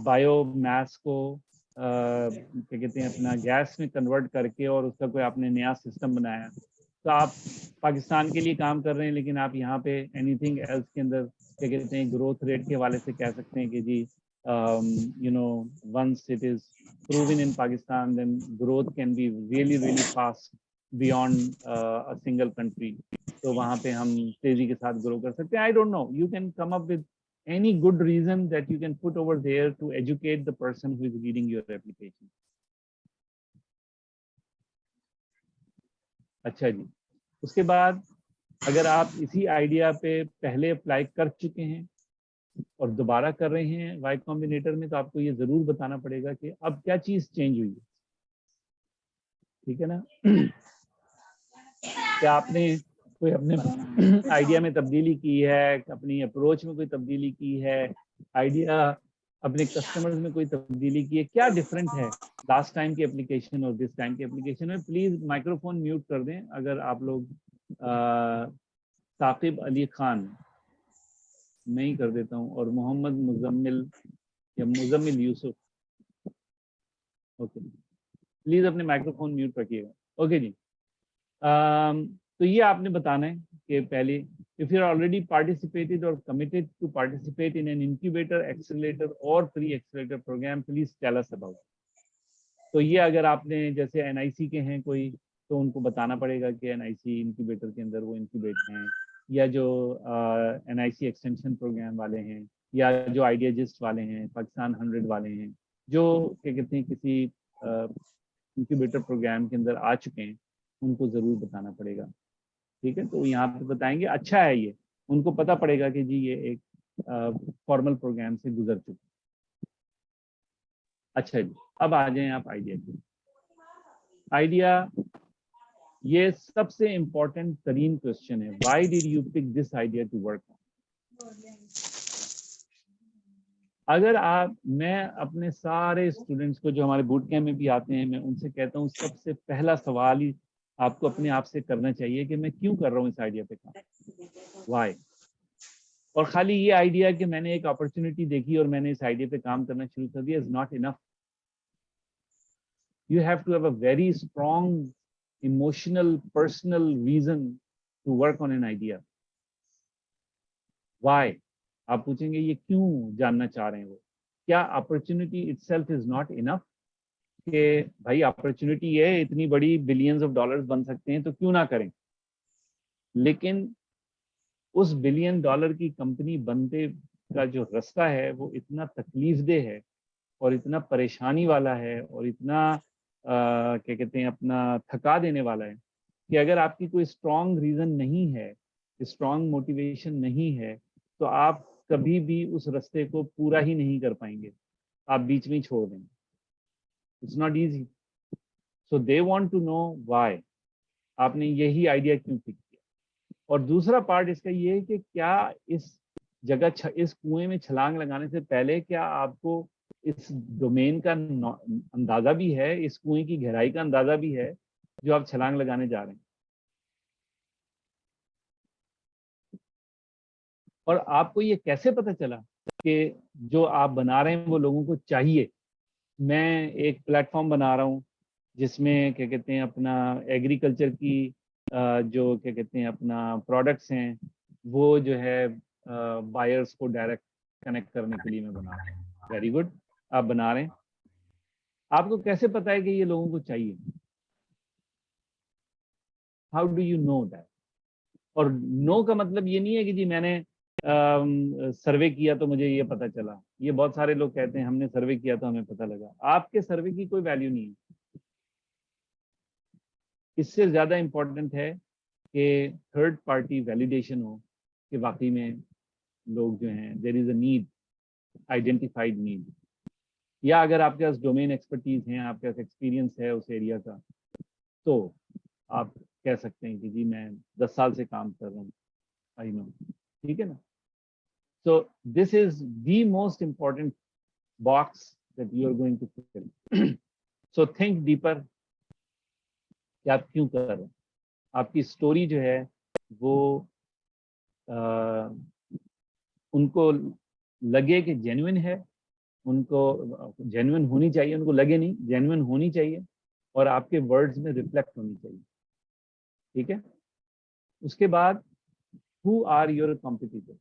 S1: बायोमास को क्या कहते हैं अपना गैस में कन्वर्ट करके और उसका कोई आपने नया सिस्टम बनाया, तो आप पाकिस्तान के लिए काम कर रहे हैं, लेकिन आप यहाँ पे एनीथिंग एल्स के अंदर क्या कहते हैं ग्रोथ रेट के हवाले से कह सकते हैं कि जी you know once it is proven in Pakistan, then growth can be really really fast beyond a single country. तो वहाँ पे हम तेजी के साथ ग्रो कर सकते हैं। I don't know, you can come up with any good reason that you can put over there to educate the person who is reading your application. अच्छा जी, उसके बाद अगर आप इसी आइडिया पे पहले अप्लाई कर चुके हैं और दोबारा कर रहे हैं वाई कॉम्बिनेटर में, तो आपको ये जरूर बताना पड़ेगा कि अब क्या चीज चेंज हुई है। ठीक है ना? क्या आपने कोई अपने आइडिया में तब्दीली की है, अपनी अप्रोच में कोई तब्दीली की है, आइडिया अपने कस्टमर्स में कोई तब्दीली की है? क्या डिफरेंट है लास्ट टाइम की एप्लीकेशन और दिस टाइम की एप्लीकेशन में? प्लीज माइक्रोफोन म्यूट कर दें अगर आप लोग। साकिब अली खान, मैं ही कर देता हूँ, और मोहम्मद मुजम्मिल या मुजम्मिल यूसुफ, ओके, प्लीज अपने माइक्रोफोन म्यूट रखिएगा। ओके जी, तो ये आपने बताना है कि पहले, if you are already participated और committed to participate in an incubator, accelerator और pre accelerator program, please tell us about. तो ये अगर आपने जैसे एनआईसी के हैं कोई, तो उनको बताना पड़ेगा कि एनआईसी इंक्यूबेटर के अंदर वो इंक्यूबेट हैं, या जो एनआईसी एक्सटेंशन प्रोग्राम वाले हैं, या जो आइडियाजिस्ट वाले हैं, पाकिस्तान 100 वाले हैं, जो क्या कहते हैं किसी इंक्यूबेटर प्रोग्राम के अंदर आ चुके हैं, उनको ज़रूर बताना पड़ेगा। ठीक है, तो यहाँ पे बताएंगे अच्छा है ये, उनको पता पड़ेगा कि जी ये एक फॉर्मल प्रोग्राम से गुजर चुके। अच्छा जी, अब आ जाएं आप आइडिया की। आइडिया, ये सबसे इंपॉर्टेंट तरीन क्वेश्चन है, why did you pick this idea to work on. अगर मैं अपने सारे स्टूडेंट्स को जो हमारे बूट कैंप में भी आते हैं, मैं उनसे कहता हूँ सबसे पहला सवाल ही आपको अपने आप से करना चाहिए कि मैं क्यों कर रहा हूँ इस आइडिया पे काम, व्हाई। और खाली ये आइडिया कि मैंने एक अपॉर्चुनिटी देखी और मैंने इस आइडिया पे काम करना शुरू कर दिया is not enough. You have to have a very strong emotional personal reason to work on an idea. Why आप पूछेंगे, ये क्यों जानना चाह रहे हैं वो, क्या opportunity itself is not enough कि भाई अपॉर्चुनिटी है इतनी बड़ी, बिलियंस ऑफ डॉलर्स बन सकते हैं तो क्यों ना करें। लेकिन उस $1 बिलियन की कंपनी बनने का जो रास्ता है वो इतना तकलीफदेह है और इतना परेशानी वाला है और इतना क्या कहते हैं अपना थका देने वाला है कि अगर आपकी कोई स्ट्रॉन्ग रीजन नहीं है, स्ट्रॉन्ग मोटिवेशन नहीं है, तो आप कभी भी उस रास्ते को पूरा ही नहीं कर पाएंगे, आप बीच में ही छोड़ देंगे। It's not easy. So they want to know why, आपने यही आइडिया क्यों पिक किया। और दूसरा पार्ट इसका ये है कि क्या इस जगह इस कुएं में छलांग लगाने से पहले क्या आपको इस डोमेन का अंदाजा भी है, इस कुएं की गहराई का अंदाजा भी है जो आप छलांग लगाने जा रहे हैं। और आपको ये कैसे पता चला कि जो आप बना रहे हैं वो लोगों को चाहिए। मैं एक प्लेटफॉर्म बना रहा हूँ जिसमें क्या कहते हैं अपना एग्रीकल्चर की जो क्या कहते हैं अपना प्रोडक्ट्स हैं वो जो है बायर्स को डायरेक्ट कनेक्ट करने के लिए मैं बना रहा हूँ। वेरी गुड, आप बना रहे हैं। आपको कैसे पता है कि ये लोगों को चाहिए? How do you know that? और नो का मतलब ये नहीं है कि जी मैंने सर्वे किया तो मुझे ये पता चला। ये बहुत सारे लोग कहते हैं हमने सर्वे किया तो हमें पता लगा। आपके सर्वे की कोई वैल्यू नहीं है। इससे ज्यादा इंपॉर्टेंट है कि थर्ड पार्टी वैलिडेशन हो कि वाकई में लोग जो हैं there is a need, identified need. या अगर आपके पास डोमेन एक्सपर्टीज हैं, आपके पास एक्सपीरियंस है उस एरिया का, तो आप कह सकते हैं कि जी मैं 10 साल से काम कर रहा हूँ, आई नो। ठीक है ना? So this is the most important box that you are going to fill. So think deeper कि आप क्यों कर रहे हैं। आपकी स्टोरी जो है वो उनको लगे कि जेन्युइन है, उनको जेन्युइन होनी चाहिए, उनको लगे नहीं, जेन्युइन होनी चाहिए और आपके वर्ड्स में रिफ्लेक्ट होनी चाहिए। ठीक है? उसके बाद हु आर योर कॉम्पिटिटर्स।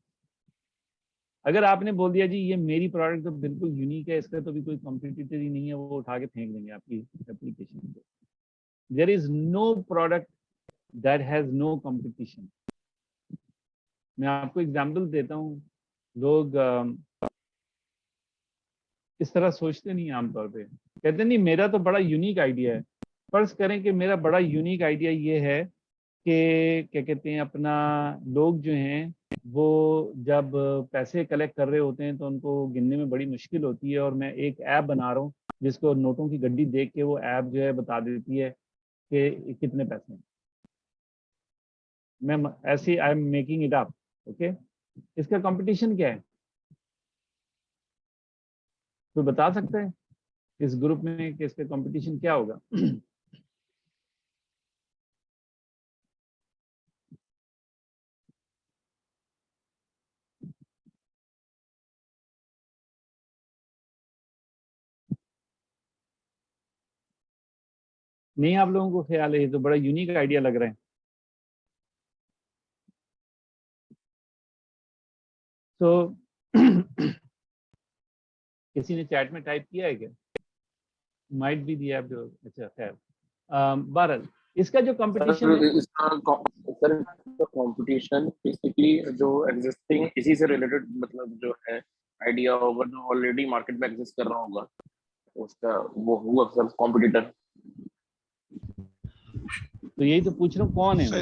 S1: अगर आपने बोल दिया जी ये मेरी प्रोडक्ट तो बिल्कुल यूनिक है, इसका तो भी कोई कॉम्पिटिटर ही नहीं है, वो उठा के फेंक देंगे आपकी एप्लीकेशन को। There is no product that has no competition. मैं आपको एग्जांपल देता हूँ। लोग इस तरह सोचते नहीं आमतौर पे, कहते नहीं मेरा तो बड़ा यूनिक आइडिया है। फर्ज करें कि मेरा बड़ा यूनिक आइडिया ये है कि क्या कहते हैं अपना लोग जो हैं वो जब पैसे कलेक्ट कर रहे होते हैं तो उनको गिनने में बड़ी मुश्किल होती है, और मैं एक ऐप बना रहा हूँ जिसको नोटों की गड्डी देख के वो ऐप जो है बता देती है कि कितने पैसे हैं। मैं ऐसे I am making it up. Okay, इसका कंपटीशन क्या है? कोई बता सकता है इस ग्रुप में कि इसका कंपटीशन क्या होगा? नहीं, आप लोगों को ख्याल है ये तो बड़ा यूनिक आइडिया लग रहा है। तो किसी ने चैट में टाइप किया है क्या? Might be the app. अच्छा खैर, बहरहाल इसका जो कंपटीशन है,
S8: इसका कंपटीशन बेसिकली जो एग्जिस्टिंग इसी से रिलेटेड मतलब जो है आइडिया होगा जो ऑलरेडी मार्केट में एग्जिस्ट कर रहा होगा उसका वो हुआ सब कॉम्पिटिटर।
S1: तो यही तो पूछ रहा हूँ कौन है वो?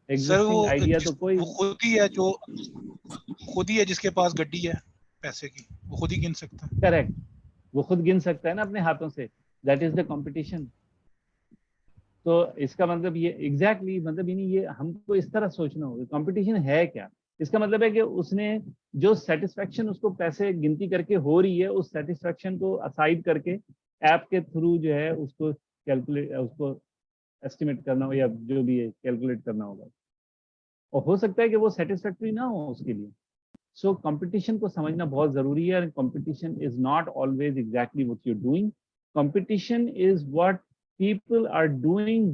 S5: सर वो
S1: एग्जिस्टिंग आइडिया तो कोई
S5: वो खुद ही है जो खुद ही है जिसके पास गड्डी है पैसे की, वो खुद ही गिन सकता है।
S1: करेक्ट, वो खुद गिन सकता है ना अपने हाथों से, दैट इज द कंपटीशन। तो इसका मतलब ये एग्जैक्टली मतलब ये नहीं, ये हमको इस तरह सोचना होगा कंपटीशन है क्या। इसका मतलब है कि उसने जो सेटिस्फेक्शन उसको पैसे गिनती करके हो रही है, उस सेटिस्फेक्शन को असाइड करके ऐप के थ्रू जो है उसको कैलकुलेट, उसको एस्टिमेट करना हो या जो भी है कैलकुलेट करना होगा। और हो सकता है कि वो सेटिस्फैक्टरी ना हो उसके लिए। सो कंपटीशन को समझना बहुत जरूरी है। Competition is not always exactly what you are doing, competition is what people are doing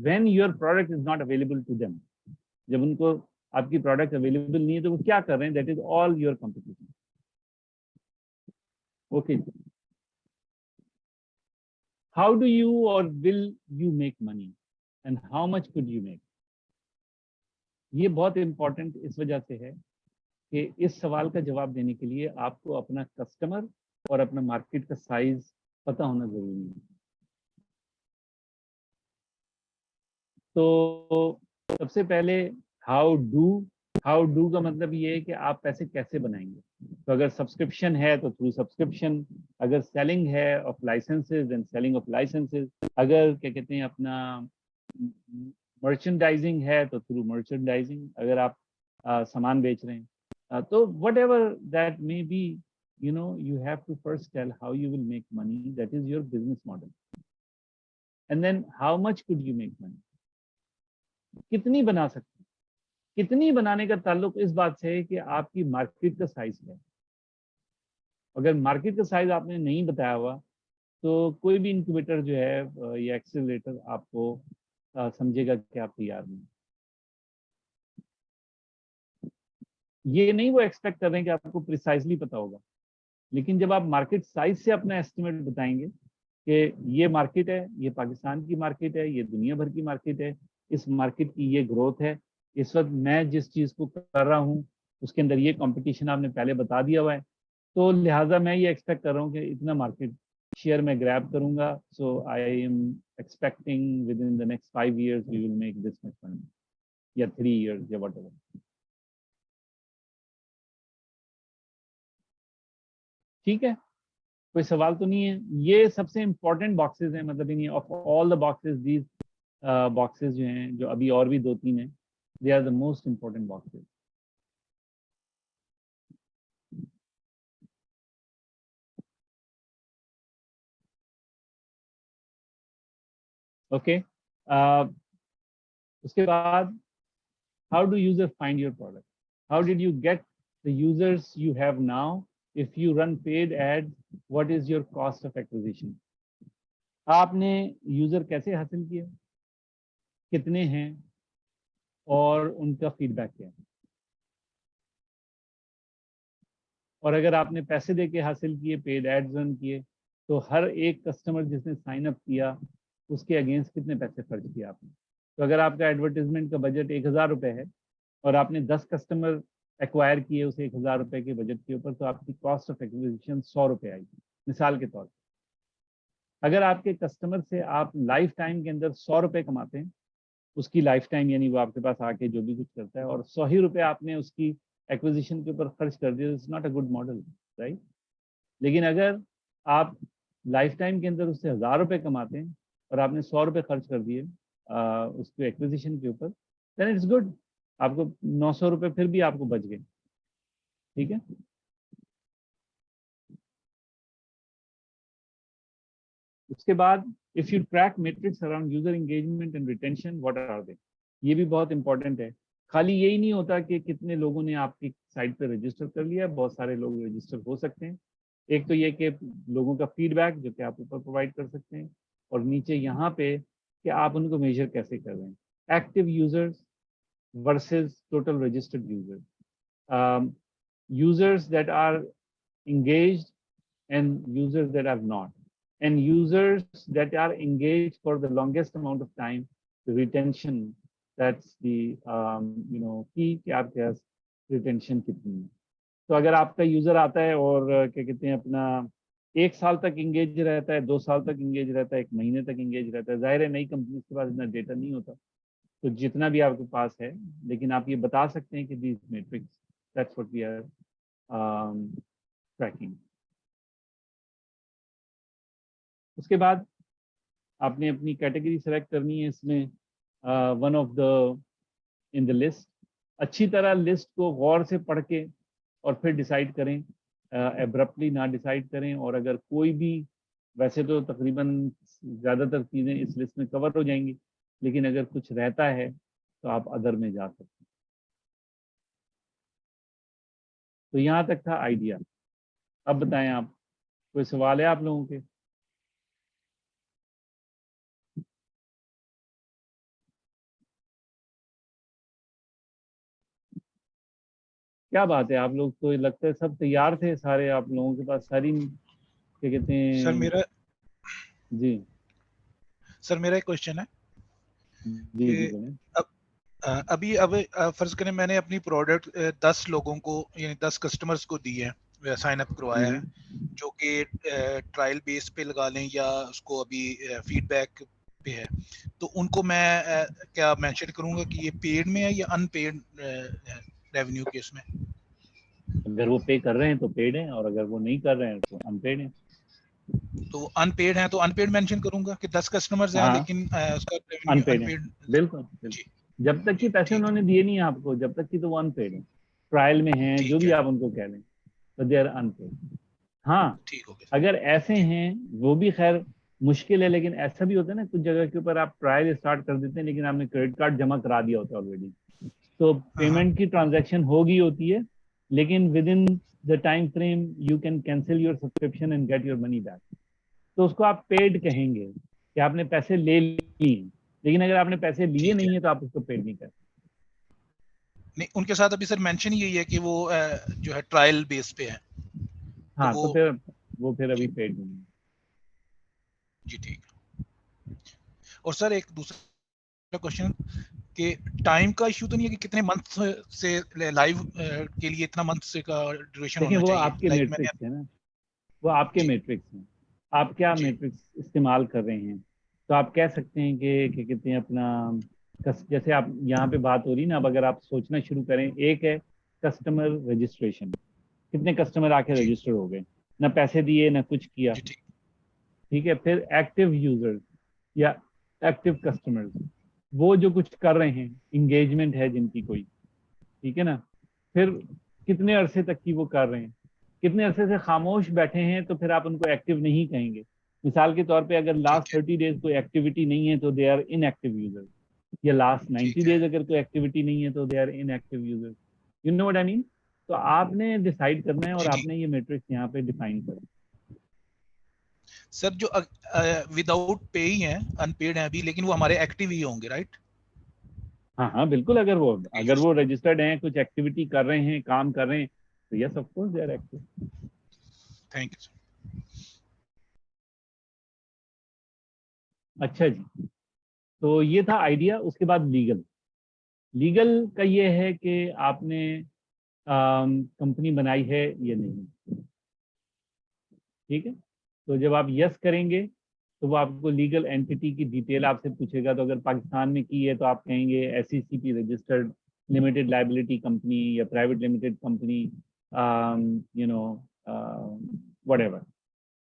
S1: when your product is not available to them। जब उनको आपकी प्रोडक्ट अवेलेबल नहीं है तो वो क्या कर रहे हैं, that is all your competition. Okay, how do you और will you make money and how much could you make. ये बहुत इंपॉर्टेंट इस वजह से है कि इस सवाल का जवाब देने के लिए आपको अपना कस्टमर और अपना मार्केट का साइज पता होना जरूरी है। तो सबसे पहले हाउ डू का मतलब ये है कि आप पैसे कैसे बनाएंगे। तो अगर सब्सक्रिप्शन है तो थ्रू सब्सक्रिप्शन, अगर सेलिंग है of licenses and selling of licenses, अगर क्या कहते हैं अपना मर्चेंडाइजिंग है तो थ्रू मर्चेंडाइजिंग, अगर आप सामान बेच रहे हैं तो what ever that may be, you know, you have to first tell how you will make money, that is your business model, and then how much could you make money, कितनी बना सकते हैं। कितनी बनाने का ताल्लुक इस बात से है कि आपकी मार्केट का साइज क्या है। अगर मार्केट का साइज आपने नहीं बताया हुआ तो कोई भी इंक्यूबेटर जो है या एक्सेलरेटर आपको समझेगा कि आप तैयार नहीं। ये नहीं वो एक्सपेक्ट कर रहे हैं कि आपको प्रिसाइजली पता होगा, लेकिन जब आप मार्केट साइज से अपना एस्टिमेट बताएंगे कि ये मार्केट है, ये पाकिस्तान की मार्केट है, ये दुनिया भर की मार्केट है, इस मार्केट की ये ग्रोथ है, इस वक्त मैं जिस चीज़ को कर रहा हूँ उसके अंदर ये कंपटीशन आपने पहले बता दिया हुआ है, तो लिहाजा मैं ये एक्सपेक्ट कर रहा हूँ कि इतना मार्केट शेयर में ग्रैब करूंगा। So I am expecting within the next 5 years we will make this much money, या 3 years या व्हाटएवर। ठीक है, कोई सवाल तो नहीं है। ये सबसे इंपॉर्टेंट बॉक्सेस हैं, मतलब नहीं of all the boxes, these boxes जो हैं, जो अभी और भी 2-3 हैं, they are the most important boxes. Okay, उसके बाद how do user find your product, how did you get the users you have now, if you run paid ad, what is your cost of acquisition. आपने यूजर कैसे हासिल किया, कितने हैं और उनका फीडबैक क्या है। और अगर आपने पैसे देके हासिल किए, पेड एड्स रन किए, तो हर एक कस्टमर जिसने साइन अप किया उसके अगेंस्ट कितने पैसे खर्च किए आपने। तो अगर आपका एडवर्टीजमेंट का बजट 1000 रुपये है और आपने 10 कस्टमर एक्वायर किए उस 1000 रुपये के बजट के ऊपर, तो आपकी कॉस्ट ऑफ एक्विजिशन 100 रुपये आएगी, मिसाल के तौर पर। अगर आपके कस्टमर से आप लाइफ टाइम के अंदर 100 रुपये कमाते हैं, उसकी लाइफ टाइम यानी वो आपके पास आके जो भी कुछ करता है, और 100 ही रुपये आपने उसकी एक्विजिशन के ऊपर खर्च कर दिया, it's not a good model, right. लेकिन अगर आप लाइफ टाइम के अंदर उससे 1000 रुपये कमाते हैं और आपने 100 रुपये खर्च कर दिए उसके एक्विजिशन के ऊपर, देन इट्स गुड, आपको 900 रुपये फिर भी आपको बच गए। ठीक है, उसके बाद if you track metrics around user engagement and retention, what are they. ये भी बहुत इंपॉर्टेंट है। खाली यही नहीं होता कि कितने लोगों ने आपकी साइट पे रजिस्टर कर लिया, बहुत सारे लोग रजिस्टर हो सकते हैं। एक तो ये कि लोगों का फीडबैक जो कि आप ऊपर प्रोवाइड कर सकते हैं, और नीचे यहाँ पे कि आप उनको मेजर कैसे कर रहे हैं, active users versus total registered users, users that are engaged and users that are not, and users that are engaged for the longest amount of time, the retention, that's the key कि आपके पास रिटेंशन कितनी है। तो अगर आपका यूजर आता है और क्या कहते हैं अपना 1 साल तक इंगेज रहता है, 2 साल तक इंगेज रहता है, 1 महीने तक इंगेज रहता है, जाहिर है नई कंपनी के पास इतना डेटा नहीं होता, तो जितना भी आपके पास है, लेकिन आप ये बता सकते हैं कि these metrics, that's what we are tracking. उसके बाद आपने अपनी कैटेगरी सेलेक्ट करनी है इसमें, one of the in the list. अच्छी तरह लिस्ट को गौर से पढ़ के और फिर डिसाइड करें, एब्रप्टली ना डिसाइड करें। और अगर कोई भी, वैसे तो तकरीबन ज़्यादातर चीज़ें इस लिस्ट में कवर हो जाएंगी, लेकिन अगर कुछ रहता है तो आप अदर में जा सकते हैं। तो यहाँ तक था आइडिया। अब बताएं आप, कोई सवाल है आप लोगों के? क्या बात है, आप लोग तो लगता है सब तैयार थे सारे, आप लोगों के पास सारी क्या कहते हैं?
S5: सर मेरा एक क्वेश्चन है
S1: जी जी बोलें।
S5: अब फर्ज करें मैंने अपनी प्रोडक्ट 10 लोगों को यानी 10 कस्टमर्स को दी है, साइन अप करवाया है, जो कि ट्रायल बेस पे लगा लें या उसको अभी फीडबैक पे है, तो उनको मैं क्या मेंशन करूंगा कि ये पेड में है या अनपेड रेवेन्यू केस में?
S1: अगर वो पे कर रहे हैं तो पेड है, और अगर वो नहीं कर रहे हैं तो अनपेड है।
S5: तो अनपेड है तो अनपेड मेंशन करूंगा कि 10 कस्टमर्स हैं,
S1: हाँ,
S5: लेकिन उसका रेवेन्यू
S1: अनपेड है,
S5: अनपेड।
S1: बिल्कुल। जब तक कि पैसे उन्होंने दिए नहीं आपको, जब तक कि तो वो अनपेड है, ट्रायल में है, जो भी आप उनको कह लें, तो दे आर अनपेड। हाँ, अगर ऐसे हैं वो भी खैर मुश्किल है, लेकिन ऐसा भी होता है ना कुछ जगह के ऊपर आप ट्रायल स्टार्ट कर देते हैं, लेकिन आपने क्रेडिट कार्ड जमा करा दिया होता है ऑलरेडी, तो पेमेंट की ट्रांजैक्शन होगी होती है, लेकिन with in the time frame you can cancel your subscription and get your money back. तो उसको आप पेड कहेंगे कि आपने पैसे ले लिए, लेकिन अगर आपने पैसे लिए नहीं है तो आप उसको पेड नहीं करते।
S5: नहीं, उनके साथ अभी सर मेंशन यही है कि वो जो है ट्रायल बेस पे है।
S1: हाँ, तो फिर वो फिर अभी पेड नहीं है।
S5: जी ठीक। और सर एक दूसरा क्वेश्चन कि टाइम का इशू तो नहीं है कि कितने मंथ से लाइव के लिए इतना मंथ से का ड्यूरेशन होना चाहिए?
S1: वो आपके मैट्रिक्स है ना, वो आपके मैट्रिक्स हैं, आप क्या मैट्रिक्स इस्तेमाल कर रहे हैं। तो आप कह सकते हैं कि क्या कहते हैं अपना, जैसे आप यहाँ पे बात हो रही ना, अब अगर आप सोचना शुरू करें, एक है कस्टमर रजिस्ट्रेशन, कितने कस्टमर आके रजिस्टर हो गए, ना पैसे दिए ना कुछ किया, ठीक है। फिर एक्टिव यूजर्स या एक्टिव कस्टमर्स, वो जो कुछ कर रहे हैं, इंगेजमेंट है जिनकी कोई, ठीक है ना। फिर कितने अरसे तक की वो कर रहे हैं, कितने अरसे से खामोश बैठे हैं, तो फिर आप उनको एक्टिव नहीं कहेंगे। मिसाल के तौर पे अगर लास्ट 30 डेज कोई एक्टिविटी नहीं है तो दे आर इनएक्टिव यूजर्स, या लास्ट 90 डेज अगर कोई एक्टिविटी नहीं है तो they are inactive users. You know what I mean? तो आपने डिसाइड करना है और आपने ये मैट्रिक्स यहाँ पे डिफाइन करना।
S5: सर जो विदाउट पे ही हैं, अनपेड हैं अभी, लेकिन वो हमारे एक्टिव ही होंगे, राइट?
S1: हाँ हाँ बिल्कुल, अगर वो रजिस्टर्ड हैं, कुछ एक्टिविटी कर रहे हैं, काम कर रहे हैं, तो yes of course they are active.
S5: Thank you.
S1: अच्छा जी, तो ये था आइडिया। उसके बाद लीगल का ये है कि आपने कंपनी बनाई है या नहीं, ठीक है। तो जब आप यस करेंगे तो वो आपको लीगल एंटिटी की डिटेल आपसे पूछेगा। तो अगर पाकिस्तान में की है तो आप कहेंगे SECP registered limited liability company या private limited company, you know whatever.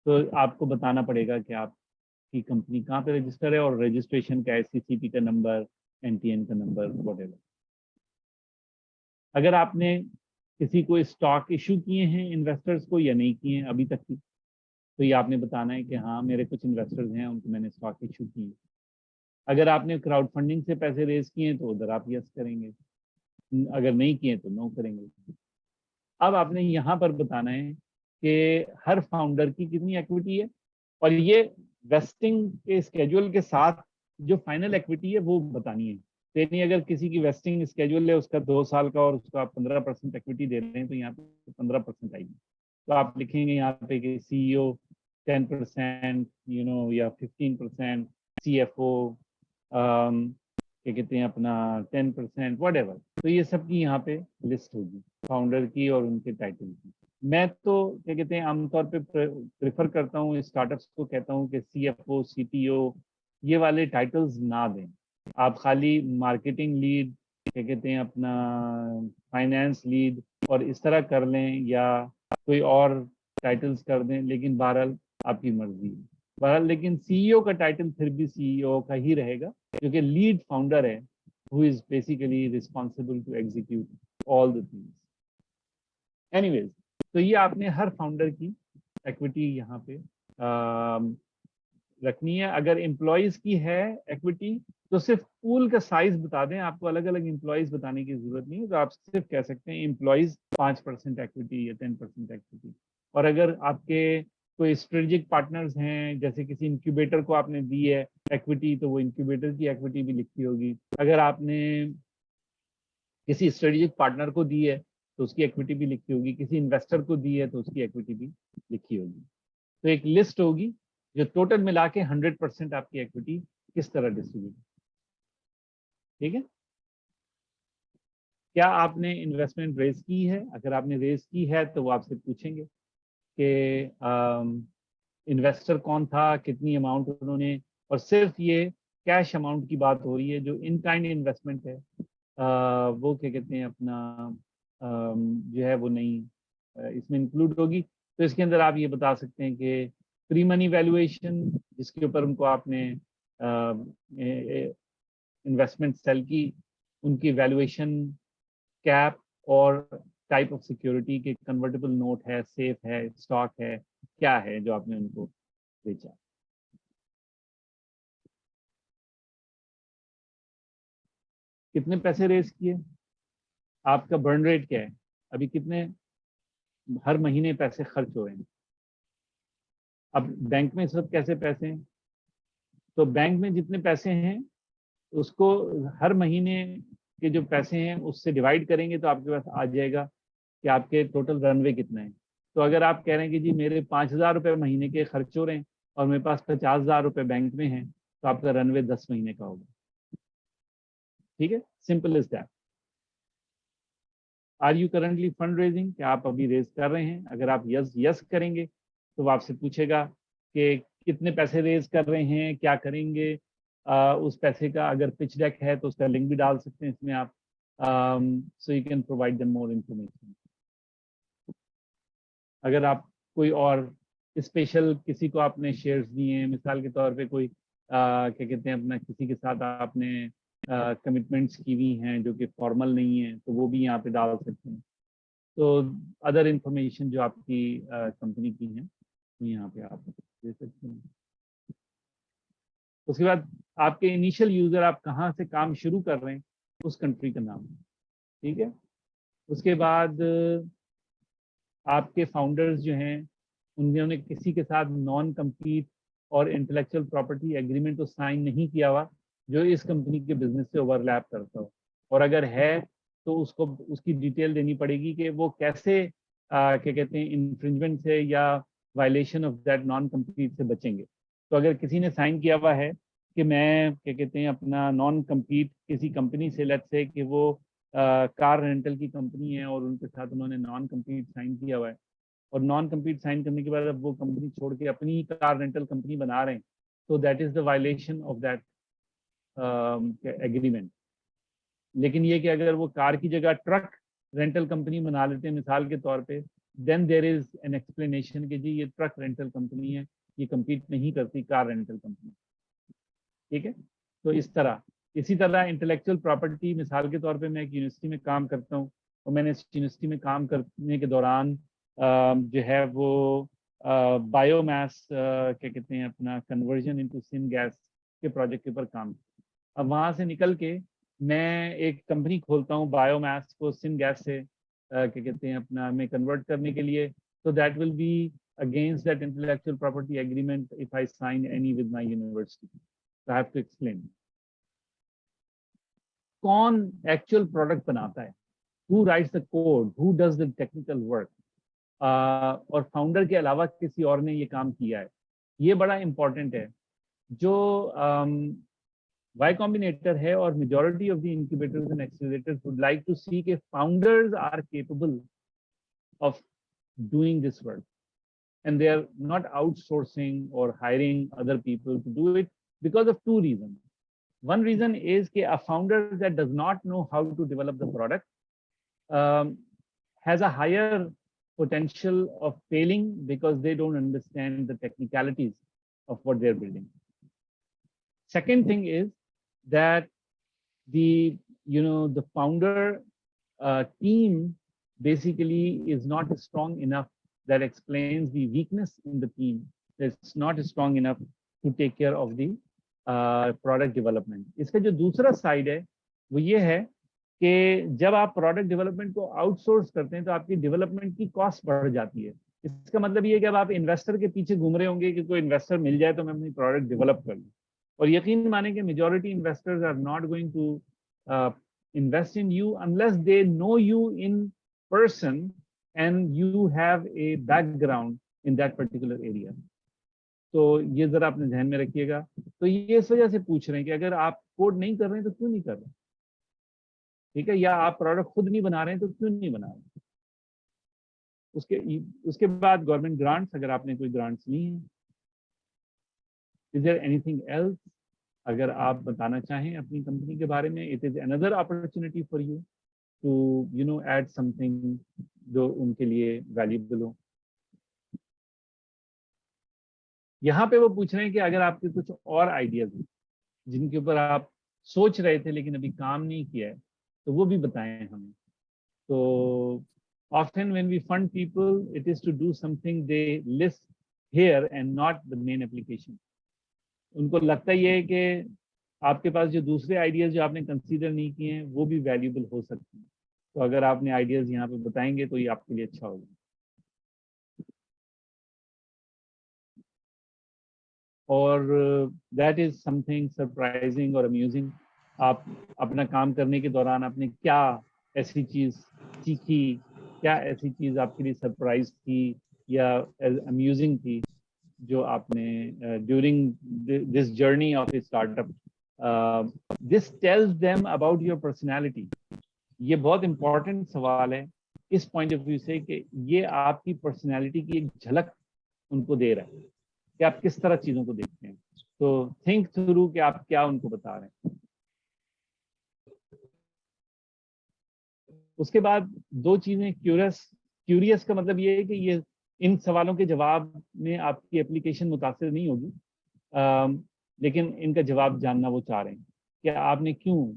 S1: तो आपको बताना पड़ेगा कि आपकी कंपनी कहाँ पे रजिस्टर है, और रजिस्ट्रेशन का SECP का नंबर, NTN का नंबर, व्हाटएवर। अगर आपने किसी को स्टॉक इशू किए हैं इन्वेस्टर्स को या नहीं किए हैं अभी तक की, तो ये आपने बताना है कि हाँ मेरे कुछ इन्वेस्टर्स हैं, उनको मैंने स्टॉक इशू किए। अगर आपने क्राउड फंडिंग से पैसे रेज किए हैं तो उधर आप यस करेंगे, अगर नहीं किए तो नो करेंगे। अब आपने यहाँ पर बताना है कि हर फाउंडर की कितनी इक्विटी है, और ये वेस्टिंग के स्केड्यूल के साथ जो फाइनल इक्विटी है वो बतानी है। यानी अगर किसी की वेस्टिंग स्केड्यूल है उसका 2 साल का और उसका 15% इक्विटी दे रहे हैं, तो यहाँ पे 15% आएगी। तो आप लिखेंगे यहाँ पे कि CEO 10%, यू नो, या 15%, CFO क्या कहते हैं अपना 10%, व्हाटएवर। तो ये सब की यहाँ पे लिस्ट होगी फाउंडर की और उनके टाइटल की। मैं तो क्या कहते हैं आमतौर पे प्रेफर करता हूँ स्टार्टअप्स को, कहता हूँ कि CFO CTO ये वाले टाइटल्स ना दें। आप खाली मार्केटिंग लीड, क्या कहते हैं अपना फाइनेंस लीड और इस तरह कर लें या कोई और टाइटल्स कर दें, लेकिन बहरहाल आपकी मर्जी है। बहरहाल लेकिन सीईओ का टाइटल फिर भी सीईओ का ही रहेगा, क्योंकि लीड फाउंडर है, who is basically responsible to execute all the things. Anyways, तो ये आपने हर फाउंडर की इक्विटी यहाँ पे रखनी है। अगर एम्प्लॉयज की है इक्विटी तो सिर्फ पूल का साइज बता दें, आपको अलग अलग एम्प्लॉयज बताने की जरूरत नहीं है, तो आप सिर्फ कह सकते हैं एम्प्लॉयज 5% इक्विटी या 10% इक्विटी। और अगर आपके कोई स्ट्रेटेजिक पार्टनर्स हैं, जैसे किसी इंक्यूबेटर को आपने दी है इक्विटी, तो वो इंक्यूबेटर की इक्विटी भी लिखी होगी। अगर आपने किसी स्ट्रेटेजिक पार्टनर को दी है तो उसकी इक्विटी भी लिखी होगी, किसी इन्वेस्टर को दी है तो उसकी इक्विटी भी लिखी होगी। तो एक लिस्ट होगी जो टोटल मिला के 100% आपकी इक्विटी किस तरह डिस्ट्रीब्यूट। ठीक है, क्या आपने इन्वेस्टमेंट रेज की है? अगर आपने रेज की है तो वो आपसे पूछेंगे कि इन्वेस्टर कौन था, कितनी अमाउंट उन्होंने, और सिर्फ ये कैश अमाउंट की बात हो रही है। जो इन काइंड इन्वेस्टमेंट है वो क्या कहते हैं अपना जो है वो नहीं इसमें इंक्लूड होगी। तो इसके अंदर आप ये बता सकते हैं कि प्री मनी वैल्यूएशन, जिसके ऊपर उनको आपने इन्वेस्टमेंट सेल की, उनकी वैल्यूएशन, कैप और टाइप ऑफ सिक्योरिटी के कन्वर्टेबल नोट है, सेफ है, स्टॉक है, क्या है जो आपने उनको बेचा। कितने पैसे रेज किए, आपका बर्न रेट क्या है, अभी कितने हर महीने पैसे खर्च हो रहे हैं। अब बैंक में सब कैसे पैसे हैं, तो बैंक में जितने पैसे हैं उसको हर महीने के जो पैसे हैं उससे डिवाइड करेंगे तो आपके पास आ जाएगा कि आपके टोटल रनवे कितना है। तो अगर आप कह रहे हैं कि जी मेरे 5,000 रुपये महीने के खर्च हो रहे हैं और मेरे पास 50,000 रुपये बैंक में है, तो आपका रनवे 10 महीने का होगा। ठीक है, simple is that. Are you currently fund raising, क्या आप अभी रेज कर रहे हैं? अगर आप यस करेंगे तो वो आपसे पूछेगा कि कितने पैसे रेज कर रहे हैं, क्या करेंगे उस पैसे का। अगर पिच डेक है तो उसका लिंक भी डाल सकते हैं इसमें आप, so you can provide them more information. अगर आप कोई और स्पेशल किसी को आपने शेयर्स दिए हैं, मिसाल के तौर पे कोई क्या कहते हैं अपना किसी के साथ आपने कमिटमेंट्स की हुई हैं जो कि फॉर्मल नहीं है, तो वो भी यहाँ पे डाल सकते हैं। तो अदर इंफॉर्मेशन जो आपकी कंपनी की है यहाँ पे आप दे सकते हैं। उसके बाद आपके इनिशियल यूजर, आप कहाँ से काम शुरू कर रहे हैं उस कंट्री का नाम। ठीक है, उसके बाद आपके फाउंडर्स जो हैं उन्होंने किसी के साथ नॉन कम्पीट और इंटेलेक्चुअल प्रॉपर्टी एग्रीमेंट तो साइन नहीं किया हुआ जो इस कंपनी के बिजनेस से ओवरलैप करता हो, और अगर है तो उसको उसकी डिटेल देनी पड़ेगी कि वो कैसे क्या कहते हैं इन्फ्रिंजमेंट से या violation of that non compete से बचेंगे। तो अगर किसी ने साइन किया हुआ है कि मैं क्या कहते हैं अपना नॉन कम्पीट किसी कंपनी से, लेट्स से कि वो कार रेंटल की कंपनी है और उनके साथ उन्होंने नॉन कम्पीट साइन किया हुआ है, और नॉन कम्पीट साइन करने के बाद अब वो कंपनी छोड़ के अपनी कार रेंटल कंपनी बना रहे हैं, तो that is the violation of that agreement. लेकिन ये कि अगर वो कार की जगह ट्रक रेंटल कंपनी बना लेते हैं मिसाल के तौर पे, then there is an explanation कि जी ये ट्रक रेंटल कंपनी है, ये कम्पीट नहीं करती कार रेंटल कंपनी। ठीक है, तो इसी तरह इंटेलेक्चुअल प्रॉपर्टी, मिसाल के तौर पे मैं एक यूनिवर्सिटी में काम करता हूँ और मैंने इस यूनिवर्सिटी में काम करने के दौरान जो है वो बायोमास क्या कहते हैं अपना कन्वर्जन इनटू सिन गैस के प्रोजेक्ट के ऊपर काम। अब वहाँ से निकल के मैं एक कंपनी खोलता हूँ बायोमास को सिन गैस से क्या कहते हैं अपना में कन्वर्ट करने के लिए, तो that will be against that intellectual property agreement if I sign any with my university. I have to explain कौन एक्चुअल प्रोडक्ट बनाता है, who writes the code, who does the technical work, और फाउंडर के अलावा किसी और ने ये काम किया है। ये बड़ा इंपॉर्टेंट है। जो Y Combinator है और majority of the incubators and accelerators would like to see कि founders are capable of doing this work and they are not outsourcing or hiring other people to do it because of two reasons. One reason is that a founder that does not know how to develop the product has a higher potential of failing because they don't understand the technicalities of what they're building. Second thing is that the founder team basically is not strong enough. That explains the weakness in the team. It's not strong enough to take care of the product development. इसका जो दूसरा साइड है वो ये है कि जब आप प्रोडक्ट डेवलपमेंट को आउटसोर्स करते हैं तो आपकी डेवलपमेंट की कॉस्ट बढ़ जाती है। इसका मतलब ये है कि अब आप इन्वेस्टर के पीछे घूम रहे होंगे कि कोई इन्वेस्टर मिल जाए तो मैं अपनी प्रोडक्ट डेवलप कर लूँ, और यकीन माने कि majority investors are not going to invest in you unless they know you in person and you have a background in that particular area. तो ये जरा अपने ध्यान में रखिएगा। तो ये इस वजह से पूछ रहे हैं कि अगर आप कोड नहीं कर रहे हैं तो क्यों नहीं कर रहे, ठीक है, या आप प्रोडक्ट खुद नहीं बना रहे हैं तो क्यों नहीं बना रहे। उसके बाद गवर्नमेंट ग्रांट्स, अगर आपने कोई ग्रांट्स ली है। Is there anything else? अगर आप बताना चाहें अपनी कंपनी के बारे में, it is another opportunity for you to add something जो उनके लिए वैल्यूएबल हो। यहाँ पे वो पूछ रहे हैं कि अगर आपके कुछ और आइडियाज हैं जिनके ऊपर आप सोच रहे थे लेकिन अभी काम नहीं किया है तो वो भी बताएं हमें। तो often when we fund people, it is to do something they list here and not the main application. उनको लगता ये है कि आपके पास जो दूसरे आइडियाज जो आपने कंसीडर नहीं किए हैं वो भी वैल्यूएबल हो सकते हैं। तो अगर आपने आइडियाज यहाँ पे बताएंगे तो ये आपके लिए अच्छा होगा। और दैट इज समथिंग सरप्राइजिंग और अम्यूजिंग। आप अपना काम करने के दौरान आपने क्या ऐसी चीज सीखी, क्या ऐसी चीज आपके लिए सरप्राइज थी या अम्यूजिंग थी जो आपने during this journey of a startup. This tells them about your personality. ये बहुत इंपॉर्टेंट सवाल है इस पॉइंट ऑफ व्यू से कि ये आपकी पर्सनैलिटी की एक झलक उनको दे रहा है कि आप किस तरह चीजों को देखते हैं। तो थिंक थ्रू कि आप क्या उनको बता रहे हैं। उसके बाद दो चीजें, क्यूरियस का मतलब ये है कि ये इन सवालों के जवाब में आपकी एप्लीकेशन मुतासिर नहीं होगी, लेकिन इनका जवाब जानना वो चाह रहे हैं कि आपने क्यों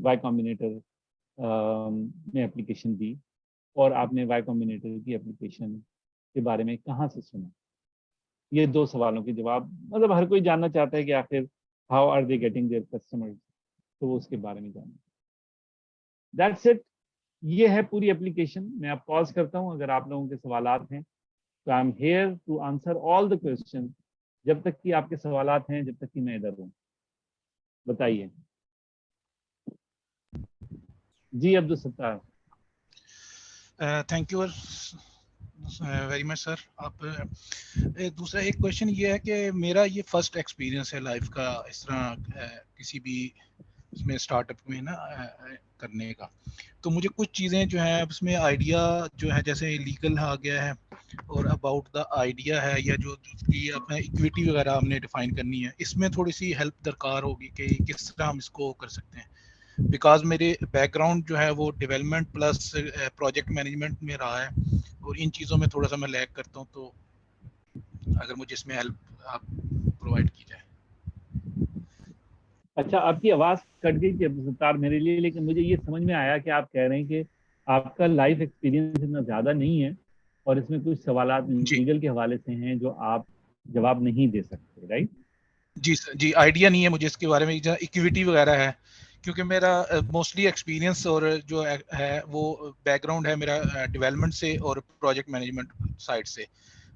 S1: वाई कॉम्बिनेटर में एप्लीकेशन दी और आपने वाई कॉम्बिनेटर की एप्लीकेशन के बारे में कहाँ से सुना। ये दो सवालों के जवाब, मतलब हर कोई जानना चाहता है कि आखिर how are they getting their customers, तो वो उसके बारे में जानना। That's it. ये है पूरी एप्लीकेशन। मैं अब पॉज करता हूँ, अगर आप लोगों के सवालात हैं तो I am here to answer all the question, जब तक कि आपके सवालात हैं, जब तक कि मैं इधर हूँ। बताइए जी Abdul Sattar.
S5: Thank you very much sir. आप दूसरा एक क्वेश्चन ये है कि मेरा ये फर्स्ट एक्सपीरियंस है लाइफ का इस तरह किसी भी इसमें स्टार्टअप में ना करने का। तो मुझे कुछ चीज़ें जो है उसमें आइडिया जो है जैसे लीगल आ गया है और अबाउट द आइडिया है, या जो उसकी अपना इक्विटी वगैरह हमने डिफाइन करनी है, इसमें थोड़ी सी हेल्प दरकार होगी कि किस तरह हम इसको कर सकते हैं। बिकॉज मेरे बैकग्राउंड जो है वो डेवलपमेंट प्लस प्रोजेक्ट मैनेजमेंट में रहा है और इन चीज़ों में थोड़ा सा मैं लैग करता हूँ, तो अगर मुझे इसमें हेल्प आप प्रोवाइड की जाए।
S1: अच्छा, आपकी आवाज़ कट गई थी अब्दुल सत्तार मेरे लिए, लेकिन मुझे ये समझ में आया कि आप कह रहे हैं कि आपका लाइफ एक्सपीरियंस इतना ज़्यादा नहीं है और इसमें कुछ सवालात लीगल के हवाले से हैं जो आप जवाब नहीं दे सकते, राइट?
S5: जी सर, जी आइडिया नहीं है मुझे इसके बारे में, इक्विटी वगैरह है, क्योंकि मेरा मोस्टली एक्सपीरियंस और जो है वो बैकग्राउंड है मेरा डेवलपमेंट से और प्रोजेक्ट मैनेजमेंट साइड से।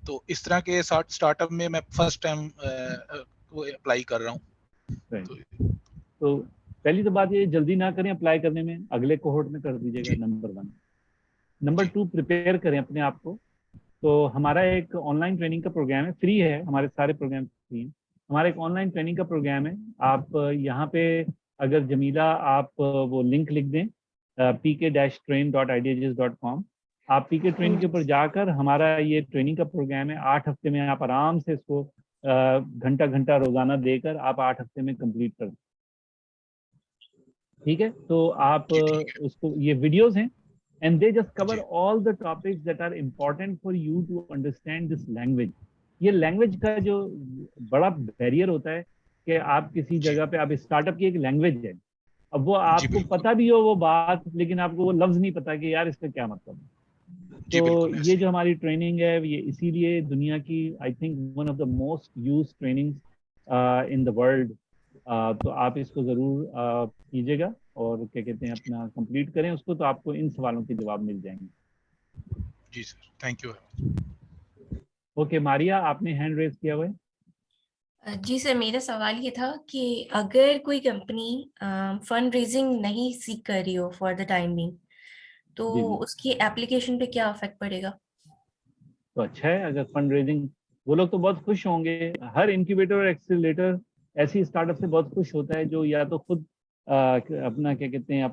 S5: तो इस तरह के स्टार्टअप में मैं फर्स्ट टाइम अप्लाई कर रहा हूँ।
S1: तो पहली तो बात ये, जल्दी ना करें अप्लाई करने में, अगले कोहोर्ट में कर दीजिएगा, नंबर 1। नंबर 2, प्रिपेयर करें अपने आप को। तो हमारा एक ऑनलाइन ट्रेनिंग का प्रोग्राम है, फ्री है, हमारे सारे प्रोग्राम फ्री हैं। हमारा एक ऑनलाइन ट्रेनिंग का प्रोग्राम है। आप यहाँ पे अगर जमीला आप वो लिंक लिख दें pk-train.ideages.com, आप पीके ट्रेन के ऊपर जाकर हमारा ये ट्रेनिंग का प्रोग्राम है। 8 हफ्ते में आप आराम से इसको घंटा रोजाना देकर आप 8 हफ्ते में कंप्लीट कर ठीक है, तो आप
S5: जी ठीक है
S1: उसको, ये वीडियोस हैं and they just cover
S5: जी
S1: all the topics that are important for you to understand this language. ये लैंग्वेज का जो बड़ा बैरियर होता है कि आप किसी
S5: जी
S1: जगह पे, आप स्टार्टअप की एक लैंग्वेज है, अब वो
S5: जी
S1: आपको
S5: बिल्कुल
S1: पता भी हो वो बात, लेकिन आपको वो लफ्ज नहीं पता कि यार इसका क्या मतलब है।
S5: जी
S1: तो
S5: बिल्कुल
S1: ये
S5: ऐसे
S1: जो हमारी ट्रेनिंग है, ये इसीलिए दुनिया की I think one of the most use training in the world. तो आप इसको ज़रूर कीजिएगा और क्या कहते हैं अपना कंप्लीट करें उसको, तो आपको इन सवालों के जवाब मिल जाएंगे।
S5: जी sir thank you
S1: okay Maria, आपने हैंड रेज किया हुआ है।
S9: जी सर, मेरा सवाल ये था कि अगर कोई कंपनी फंड रेजिंग नहीं सीख कर रही हो फॉर द टाइम बिंग, तो
S1: जी जी,
S9: उसकी एप्लीकेशन पे क्या इफेक्ट पड़ेगा?
S1: तो अच्छा है अगर फंड रेजिंग, वो लोग तो बहुत खुश होंगे। हर इंक्यूबेटर और एक्सीलरेटर ऐसी स्टार्टअप से बहुत खुश होता है जो या तो खुद अपना क्या कहते हैं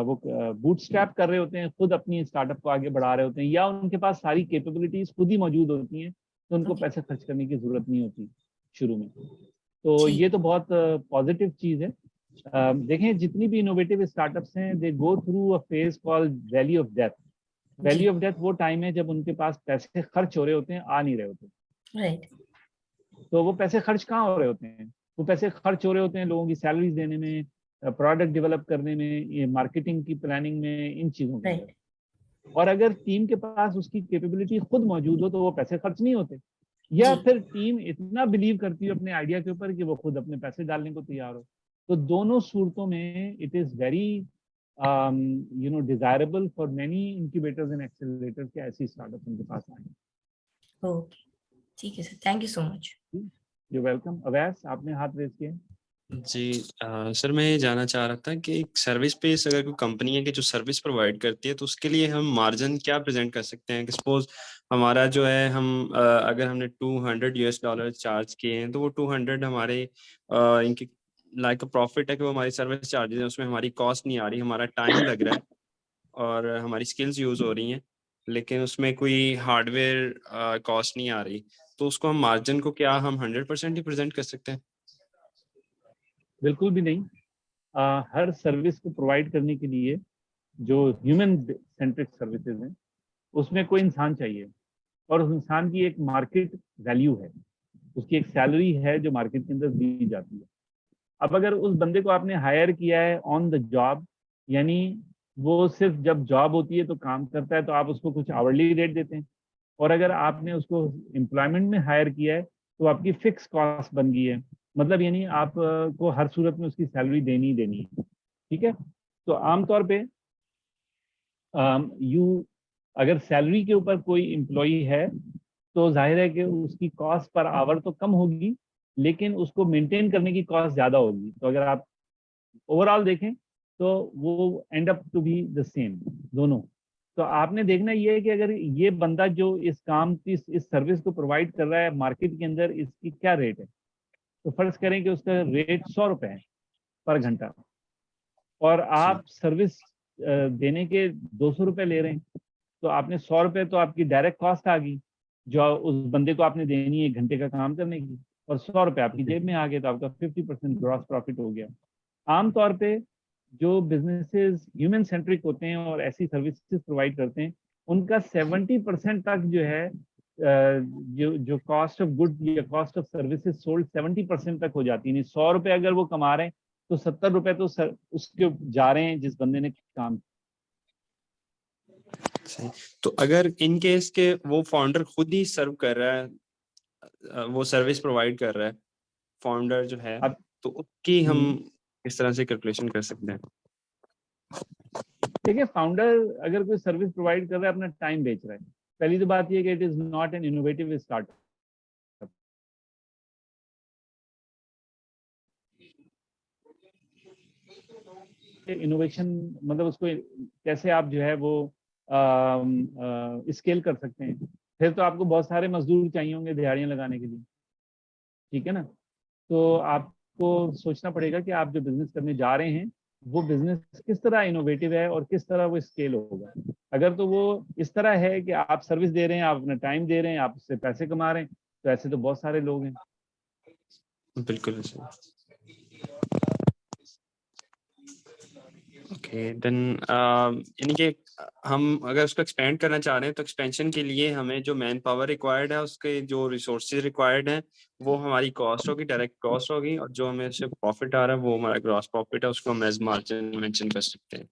S1: वो बूटस्ट्रैप कर रहे होते हैं, खुद अपनी स्टार्टअप को आगे बढ़ा रहे होते हैं, या उनके पास सारी कैपेबिलिटीज खुद ही मौजूद होती हैं, तो उनको
S9: ओके,
S1: पैसे खर्च करने की जरूरत नहीं होती शुरू में। तो
S9: ठीक।
S1: ये तो बहुत पॉजिटिव चीज है। देखें जितनी भी इनोवेटिव स्टार्टअप्स हैं, they go through a phase called valley of death.
S9: जी,
S1: वैल्यू ऑफ डेथ वो टाइम है जब उनके पास पैसे खर्च हो रहे होते हैं, आ नहीं रहे होते।
S9: राइट,
S1: तो वो पैसे खर्च कहाँ हो रहे होते हैं? वो पैसे खर्च हो रहे होते हैं लोगों की सैलरीज देने में, प्रोडक्ट डेवलप करने में, ये मार्केटिंग की प्लानिंग में, इन चीजों के अंदर।
S9: राइट,
S1: और अगर टीम के पास उसकी कैपेबिलिटी खुद मौजूद हो तो वो पैसे खर्च नहीं होते, या
S9: जी,
S1: फिर टीम इतना बिलीव करती है अपने आइडिया के ऊपर कि वो खुद अपने पैसे डालने को तैयार हो। तो दोनों सूरतों में it is very desirable for many incubators and accelerators के ऐसी स्टार्टअप उनके पास आए।
S9: ओके, ठीक है sir, thank you so much.
S1: You welcome. Awais, आपने हाथ रेज किया।
S2: जी सर, मैं ये जानना चाह रहा था कि एक सर्विस बेस अगर कोई कंपनी है कि जो सर्विस प्रोवाइड करती है, तो उसके लिए हम मार्जिन क्या प्रेजेंट कर सकते हैं? कि सपोज हमारा जो है, हम अगर हमने $200 चार्ज किए हैं, तो वो 200 हमारे इनकी लाइक प्रॉफिट है कि वो हमारी सर्विस चार्जेस है, उसमें हमारी कॉस्ट नहीं आ रही, हमारा टाइम लग रहा है और हमारी स्किल्स यूज हो रही हैं, लेकिन उसमें कोई हार्डवेयर कॉस्ट नहीं आ रही, तो उसको हम मार्जिन को क्या हम 100% ही प्रेजेंट कर सकते हैं?
S1: बिल्कुल भी नहीं। हर सर्विस को प्रोवाइड करने के लिए जो ह्यूमन सेंट्रिक सर्विसेज हैं, उसमें कोई इंसान चाहिए, और उस इंसान की एक मार्केट वैल्यू है, उसकी एक सैलरी है जो मार्केट के अंदर दी जाती है। अब अगर उस बंदे को आपने हायर किया है ऑन द जॉब, यानी वो सिर्फ जब जॉब होती है तो काम करता है, तो आप उसको कुछ आवरली रेट देते हैं। और अगर आपने उसको एम्प्लॉयमेंट में हायर किया है तो आपकी फिक्स कॉस्ट बन गई है, मतलब यानी आप को हर सूरत में उसकी सैलरी देनी ही देनी है। ठीक है, तो आमतौर पे यू अगर सैलरी के ऊपर कोई एम्प्लॉय है तो जाहिर है कि उसकी कॉस्ट पर आवर तो कम होगी, लेकिन उसको मेंटेन करने की कॉस्ट ज़्यादा होगी। तो अगर आप ओवरऑल देखें तो वो end up to be the same दोनों। तो आपने देखना ये है कि अगर ये बंदा जो इस काम की इस सर्विस को प्रोवाइड कर रहा है, मार्केट के अंदर इसकी क्या रेट है। तो फर्ज करें कि उसका रेट 100 रुपए है पर घंटा, और आप सर्विस देने के 200 रुपए ले रहे हैं, तो आपने 100 रुपए तो आपकी डायरेक्ट कॉस्ट आ गई जो उस बंदे को आपने देनी है 1 घंटे का काम करने की, और 100 रुपए आपकी जेब में आ गए, तो आपका 50% ग्रॉस प्रॉफिट हो गया। आमतौर पे जो बिजनेसेस ह्यूमन सेंट्रिक होते हैं और ऐसी सर्विसेज प्रोवाइड करते हैं, उनका 70% तक जो है जो कॉस्ट ऑफ गुड या कॉस्ट ऑफ सर्विसेज सोल्ड 70% तक हो जाती है। 100 रुपए अगर वो कमा रहे हैं तो 70 रुपए तो उसके जा रहे हैं जिस बंदे ने काम।
S2: सही। तो अगर इन केस के वो फाउंडर खुद ही सर्व कर रहा है, वो सर्विस प्रोवाइड कर रहा है, फाउंडर जो है,
S1: अब
S2: तो उसकी हम इस तरह से कैलकुलेशन कर सकते हैं?
S1: देखिए, फाउंडर अगर कोई सर्विस प्रोवाइड कर रहा है, अपना टाइम बेच रहा है। पहली तो बात ये कि it is not an innovative startup. Innovation मतलब उसको कैसे आप जो है वो स्केल कर सकते हैं। फिर तो आपको बहुत सारे मजदूर चाहिए होंगे दिहाड़ियां लगाने के लिए, ठीक है ना। तो आपको सोचना पड़ेगा कि आप जो बिजनेस करने जा रहे हैं वो बिजनेस किस तरह इनोवेटिव है और किस तरह वो स्केल होगा। अगर तो वो इस तरह है कि आप सर्विस दे रहे हैं, आप अपना टाइम दे रहे हैं, आप उससे पैसे कमा रहे हैं, तो ऐसे तो बहुत सारे लोग हैं।
S2: बिल्कुल सही। ओके देन यानी कि हम अगर उसको एक्सपेंड करना चाह रहे हैं तो एक्सपेंशन के लिए हमें जो मैन पावर रिक्वायर्ड है, उसके जो रिसोर्सेज रिक्वायर्ड हैं, वो हमारी कॉस्ट होगी, डायरेक्ट कॉस्ट होगी, और जो हमें से प्रॉफिट आ रहा है वो हमारा ग्रॉस प्रॉफिट है, उसको हम एज मार्जिन मेंशन कर सकते हैं।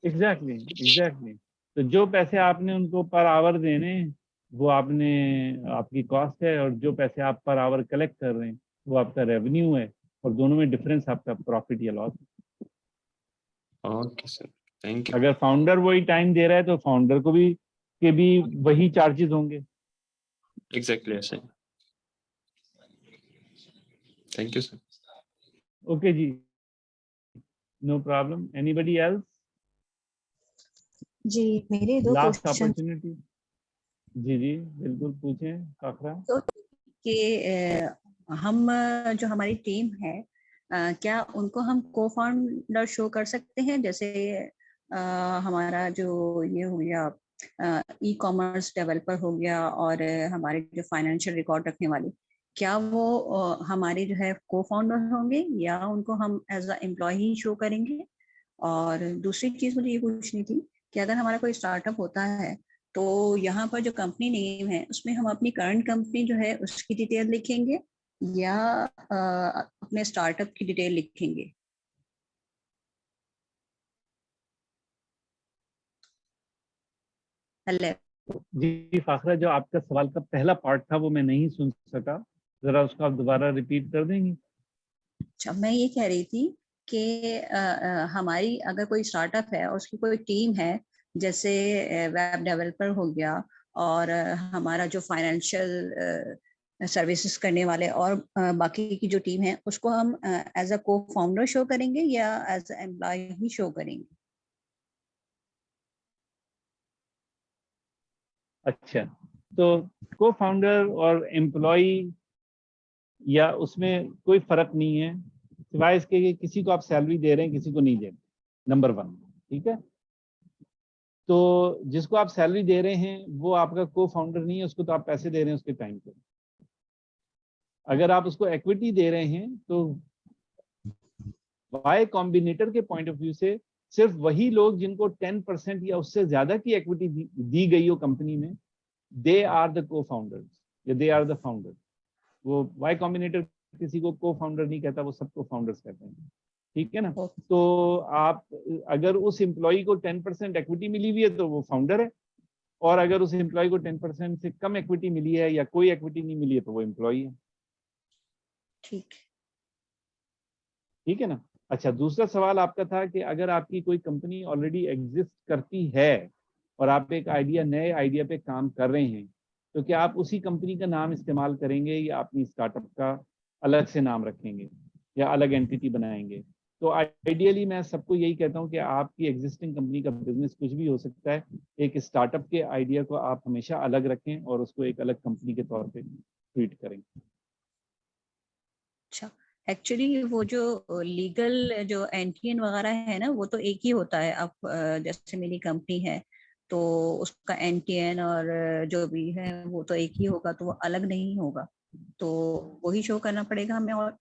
S1: एग्जैक्टली। तो जो पैसे आपने उनको पर आवर देने हैं, वो आपकी कॉस्ट है, और जो पैसे आप पर आवर कलेक्ट कर रहे हैं वो आपका रेवेन्यू है, और दोनों में डिफरेंस आपका प्रॉफिट या लॉस है।
S2: Okay sir, thank you.
S1: अगर फाउंडर वही टाइम दे रहा है तो फाउंडर को भी वही चार्जेस होंगे।
S2: एग्जैक्टली ऐसे। Thank you sir.
S1: ओके जी, नो प्रॉब्लम। Anybody else?
S10: जी मेरे दो
S1: लास्ट
S10: क्वेश्चन
S1: अपॉर्चुनिटी। जी बिल्कुल पूछें काकरा।
S10: तो कि हम जो हमारी टीम है क्या उनको हम को फाउंडर शो कर सकते हैं? जैसे हमारा जो ये हो गया ई कॉमर्स डेवलपर हो गया, और हमारे जो फाइनेंशियल रिकॉर्ड रखने वाले, क्या वो हमारे जो है को फाउंडर होंगे या उनको हम एज अ एम्प्लॉय ही शो करेंगे? और दूसरी चीज मुझे ये पूछनी थी कि अगर हमारा कोई स्टार्टअप होता है तो यहाँ पर जो कंपनी नेम है उसमें हम अपनी करंट कंपनी जो है उसकी डिटेल लिखेंगे या अपने स्टार्टअप की डिटेल लिखेंगे? हेलो
S1: जी फाखरा, जो आपका सवाल का पहला पार्ट था वो मैं नहीं सुन सका, जरा उसको आप दोबारा रिपीट कर देंगी?
S10: अच्छा, मैं ये कह रही थी कि हमारी अगर कोई स्टार्टअप है और उसकी कोई टीम है, जैसे वेब डेवलपर हो गया, और हमारा जो फाइनेंशियल सर्विसेज करने वाले और बाकी की जो टीम है, उसको हम एज अ को फाउंडर शो करेंगे या एज अ एम्प्लॉय ही शो करेंगे?
S1: अच्छा, तो को फाउंडर और एम्प्लॉय या उसमें कोई फर्क नहीं है, सिवाय इसके कि किसी को आप सैलरी दे रहे हैं, किसी को नहीं दे रहे, नंबर 1। ठीक है, तो जिसको आप सैलरी दे रहे हैं वो आपका को फाउंडर नहीं है, उसको तो आप पैसे दे रहे हैं उसके टाइम पे। अगर आप उसको इक्विटी दे रहे हैं तो वाई कॉम्बिनेटर के पॉइंट ऑफ व्यू से सिर्फ वही लोग जिनको 10% या उससे ज्यादा की इक्विटी दी गई हो कंपनी में, दे आर द को फाउंडर्स या दे आर द फाउंडर। वो वाई कॉम्बिनेटर किसी को को फाउंडर नहीं कहता, वो सबको फाउंडर्स कहते हैं। ठीक है ना? तो आप अगर उस एम्प्लॉय को 10% इक्विटी मिली हुई है तो वो फाउंडर है, और अगर उस एम्प्लॉय को 10% से कम इक्विटी मिली है या कोई इक्विटी नहीं मिली है तो वो एम्प्लॉय है।
S10: ठीक
S1: है ना? अच्छा, दूसरा सवाल आपका था कि अगर आपकी कोई कंपनी ऑलरेडी एग्जिस्ट करती है और आप एक नए आइडिया पे काम कर रहे हैं, तो क्या आप उसी कंपनी का नाम इस्तेमाल करेंगे या अपनी स्टार्टअप का अलग से नाम रखेंगे या अलग एंटिटी बनाएंगे? तो आइडियली मैं सबको यही कहता हूं कि आपकी एग्जिस्टिंग कंपनी का बिजनेस कुछ भी हो सकता है, एक स्टार्टअप के आइडिया को आप हमेशा अलग रखें और उसको एक अलग कंपनी के तौर पे ट्रीट करें।
S10: अच्छा, एक्चुअली वो जो लीगल जो एंटिटी वगैरह है ना, वो तो एक ही होता है। अब जैसे मेरी कंपनी है तो उसका एनटीएन और जो भी है वो तो एक ही होगा, तो वो अलग नहीं होगा, तो वही शो करना पड़ेगा हमें। और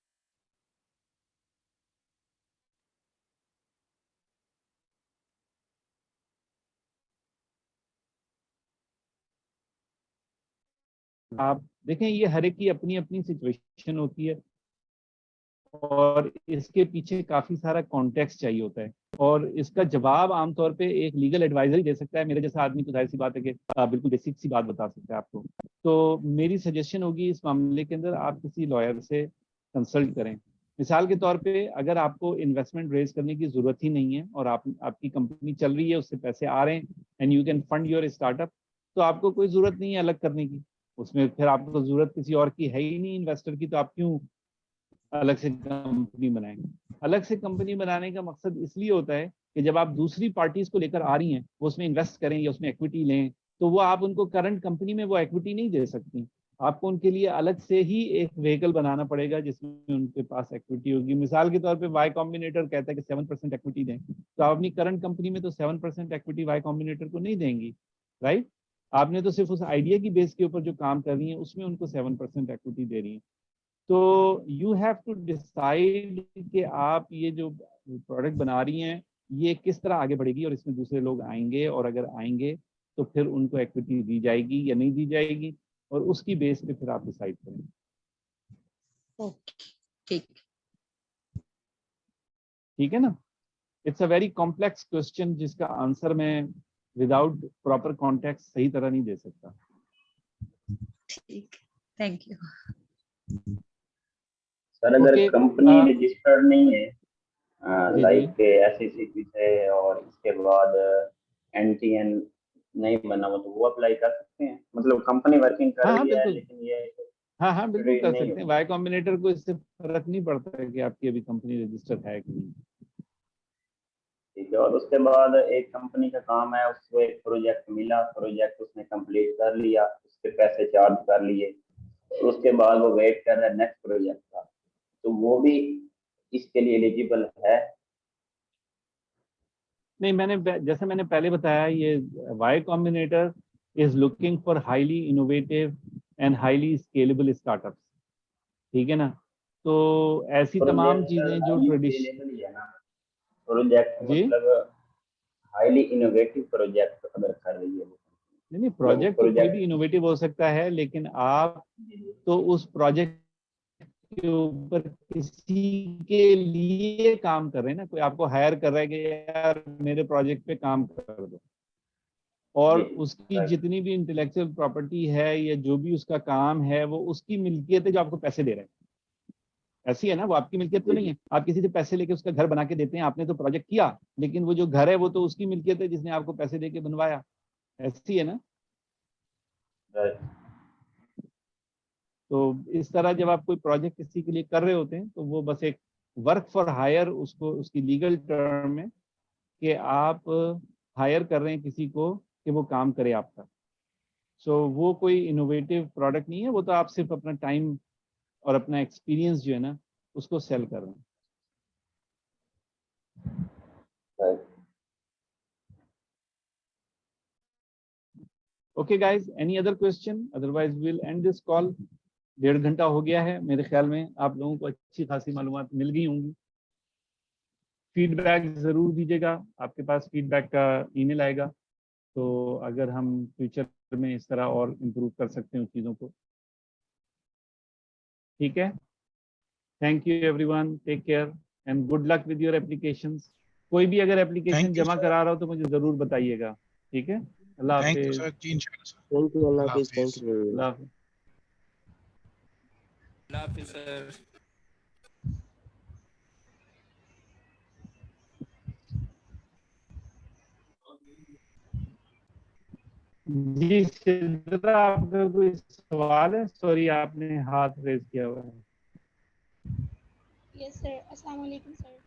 S1: आप देखें, ये हर एक की अपनी अपनी सिचुएशन होती है और इसके पीछे काफी सारा कॉन्टेक्स्ट चाहिए होता है, और इसका जवाब आमतौर पे एक लीगल एडवाइजर ही दे सकता है। मेरे जैसा आदमी तो जाहिर सी बात है कि बिल्कुल बेसिक सी बात बता सकता है आपको। तो मेरी सजेशन होगी इस मामले के अंदर आप किसी लॉयर से कंसल्ट करें। मिसाल के तौर पे अगर आपको इन्वेस्टमेंट रेज करने की जरूरत ही नहीं है और आपकी कंपनी चल रही है, उससे पैसे आ रहे हैं and you can fund your startup, तो आपको कोई जरूरत नहीं है अलग करने की। उसमें फिर आपको जरूरत किसी और की है ही नहीं इन्वेस्टर की, तो आप क्यों अलग से कंपनी बनाएंगे? अलग से कंपनी बनाने का मकसद इसलिए होता है कि जब आप दूसरी पार्टीज को लेकर आ रही हैं, वो उसमें इन्वेस्ट करें या उसमें इक्विटी लें, तो वो आप उनको करंट कंपनी में वो इक्विटी नहीं दे सकती। आपको उनके लिए अलग से ही एक व्हीकल बनाना पड़ेगा जिसमें उनके पास इक्विटी होगी। मिसाल के तौर पे वाई कॉम्बिनेटर कहता है कि 7% इक्विटी दें, तो आप अपनी करंट कंपनी में तो 7% इक्विटी वाई कॉम्बिनेटर को नहीं देंगी, राइट? आपने तो सिर्फ उस आइडिया की बेस के ऊपर जो काम कर रही है उसमें उनको 7% इक्विटी दे रही है। तो यू हैव टू डिसाइड कि आप ये जो प्रोडक्ट बना रही हैं ये किस तरह आगे बढ़ेगी और इसमें दूसरे लोग आएंगे, और अगर आएंगे तो फिर उनको इक्विटी दी जाएगी या नहीं दी जाएगी, और उसकी बेस पे फिर आप डिसाइड करेंगे।
S10: ओके, ठीक।
S1: ठीक है ना? It's a very complex question जिसका आंसर मैं विदाउट प्रॉपर कॉन्टेक्स्ट सही तरह नहीं दे सकता।
S10: ठीक, थैंक यू।
S7: सर अगर
S1: Okay,
S7: कंपनी रजिस्टर्ड नहीं है
S1: जी,
S7: लाइक एसईसीपी से, और इसके बाद एनटीएन नहीं बना हुआ, तो वो अप्लाई कर सकते हैं? मतलब कंपनी वर्किंग कर
S1: हाँ
S7: रही है
S1: बिल्कुल,
S7: लेकिन ये
S1: हाँ बिल्कुल कर
S7: नहीं
S1: सकते हैं।
S7: होगी।
S1: वाई कॉम्बिनेटर को इससे फर्क नहीं पड़ता है कि आपकी अभी कंपनी रजिस्टर्ड है कि नहीं।
S7: ठीक है। और उसके बाद एक कंपनी का काम है, उसको एक प्रोजेक्ट मिला, प्रोजेक्ट उसने कंप्लीट कर लिया, उसके पैसे चार्ज कर लिए, और उसके बाद वो वेट कर रहा है नेक्स्ट प्रोजेक्ट का, तो वो भी इसके लिए एलिजिबल है?
S1: नहीं, जैसे मैंने पहले बताया, ये Y Combinator is looking for highly innovative and highly scalable startups. ठीक है ना? तो ऐसी तमाम चीजें जो ट्रेडिशन
S7: है ना, प्रोजेक्ट
S1: जी
S7: मतलब हाईली इनोवेटिव प्रोजेक्ट अगर कर रही है वो,
S1: नहीं, प्रोजेक्ट तो कोई भी इनोवेटिव हो सकता है, लेकिन आप तो उस प्रोजेक्ट के ऊपर किसी के लिए काम कर रहे हैं ना। कोई आपको हायर कर रहा है कि यार मेरे प्रोजेक्ट पे काम कर दो, और उसकी जितनी भी इंटेलेक्चुअल प्रॉपर्टी है या जो भी उसका काम है वो उसकी मिल्कियत है जो आपको पैसे दे रहे हैं। ऐसी है ना, वो आपकी मिल्कियत तो नहीं है। आप किसी से पैसे लेके उसका घर बना के देते हैं, आपने तो प्रोजेक्ट किया, लेकिन वो जो घर है वो तो उसकी मिल्कियत है जिसने आपको पैसे दे के बनवाया। ऐसी है ना? तो इस तरह जब आप कोई प्रोजेक्ट किसी के लिए कर रहे होते हैं तो वो बस एक वर्क फॉर हायर, उसको उसकी लीगल टर्म में कि आप हायर कर रहे हैं किसी को कि वो काम करे आपका। सो वो कोई इनोवेटिव प्रोडक्ट नहीं है, वो तो आप सिर्फ अपना टाइम और अपना एक्सपीरियंस जो है ना उसको सेल कर रहे हैं। Okay guys, any other question? Otherwise will and this call. 1.5 घंटा हो गया है, मेरे ख्याल में आप लोगों को अच्छी खासी मालूमात मिल गई होंगी। फीडबैक ज़रूर दीजिएगा, आपके पास फीडबैक का ईमेल आएगा, तो अगर हम फ्यूचर में इस तरह और इम्प्रूव कर सकते हैं उन चीज़ों को। ठीक है, thank you everyone, take care and good luck with your applications. कोई भी अगर एप्लीकेशन जमा करा रहा हो तो मुझे ज़रूर बताइएगा। ठीक है, अल्लाह
S5: थैंक यू
S1: हाफिज़।
S5: सर जी, इंशाल्लाह।
S4: थैंक यू, अल्लाह
S5: अल्लाह
S4: हाफिज।
S5: हाफिज।
S4: Thank you.
S1: अल्लाह हाफिज़।
S2: अल्लाह हाफिज़ सर।
S1: जी सिद्रा, आपका कोई सवाल है? सॉरी, आपने हाथ रेज किया हुआ है।
S11: यस सर, अस्सलाम वालेकुम सर।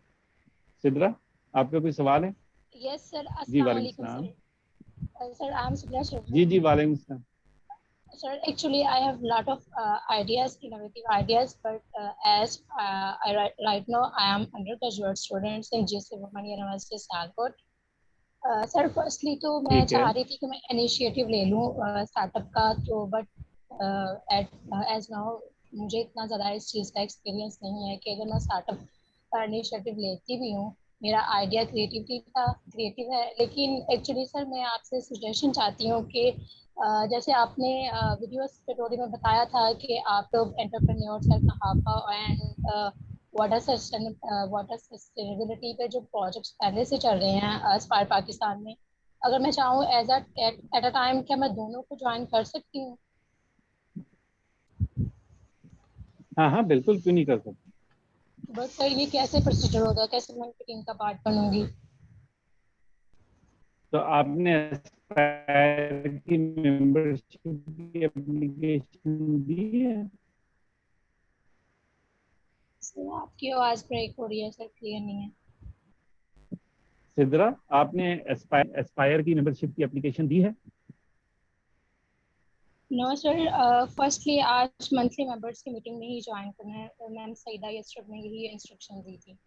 S1: सिद्रा, आपका कोई सवाल है?
S11: यस सर,
S1: जी
S11: अस्सलाम
S1: वालेकुम
S11: वालेकुम
S1: सलाम।
S11: Sir. Sir, I am Sidra Sharma.
S1: जी वालेकुम सलाम।
S11: Sir, actually, I have a lot of ideas, innovative ideas, but as right now I am undergraduate students in GC Women University Sialkot. Sir firstly तो मैं
S1: ठीक है,
S11: चाह रही थी कि मैं इनिशिएटिव ले लूँ स्टार्टअप का, तो बट एज नाउ मुझे इतना ज़्यादा इस चीज़ का एक्सपीरियंस नहीं है कि अगर मैं स्टार्टअप का इनिशिएटिव लेती भी हूँ, मेरा आइडिया क्रिएटिव है, लेकिन एक्चुअली सर मैं आपसे सजेशन चाहती हूँ कि जैसे आपने वीडियो स्टोरी में बताया था कि आप लोग एंटरप्रेन्योर्स हैं कहापा एंड वाटर सस्टेनेबिलिटी पे जो प्रोजेक्ट्स पहले से चल रहे हैं स्पायर पाकिस्तान में, अगर मैं चाहूँ एट अ टाइम, क्या मैं दोनों को ज्वाइन कर सकती हूँ?
S1: हाँ हाँ बिल्कुल, क्यों नहीं कर सकते।
S11: बट सर ये कैसे प्रोसीजर होगा, कैसे मैं टीम का पार्ट बनूंगी?
S1: तो आपने एस्पायर की मेंबरशिप की एप्लीकेशन दी है?
S11: सर आपकी आवाज़ ब्रेक हो रही है सर, क्लियर नहीं है।
S1: सिद्रा, आपने एस्पायर की मेंबरशिप की एप्लीकेशन दी है?
S11: नो सर, फर्स्टली आज मंथली मेंबर्स की मीटिंग में ही ज्वाइन करना है, मैम सईदा यस्टरडे ने यही इंस्ट्रक्शन दी थी।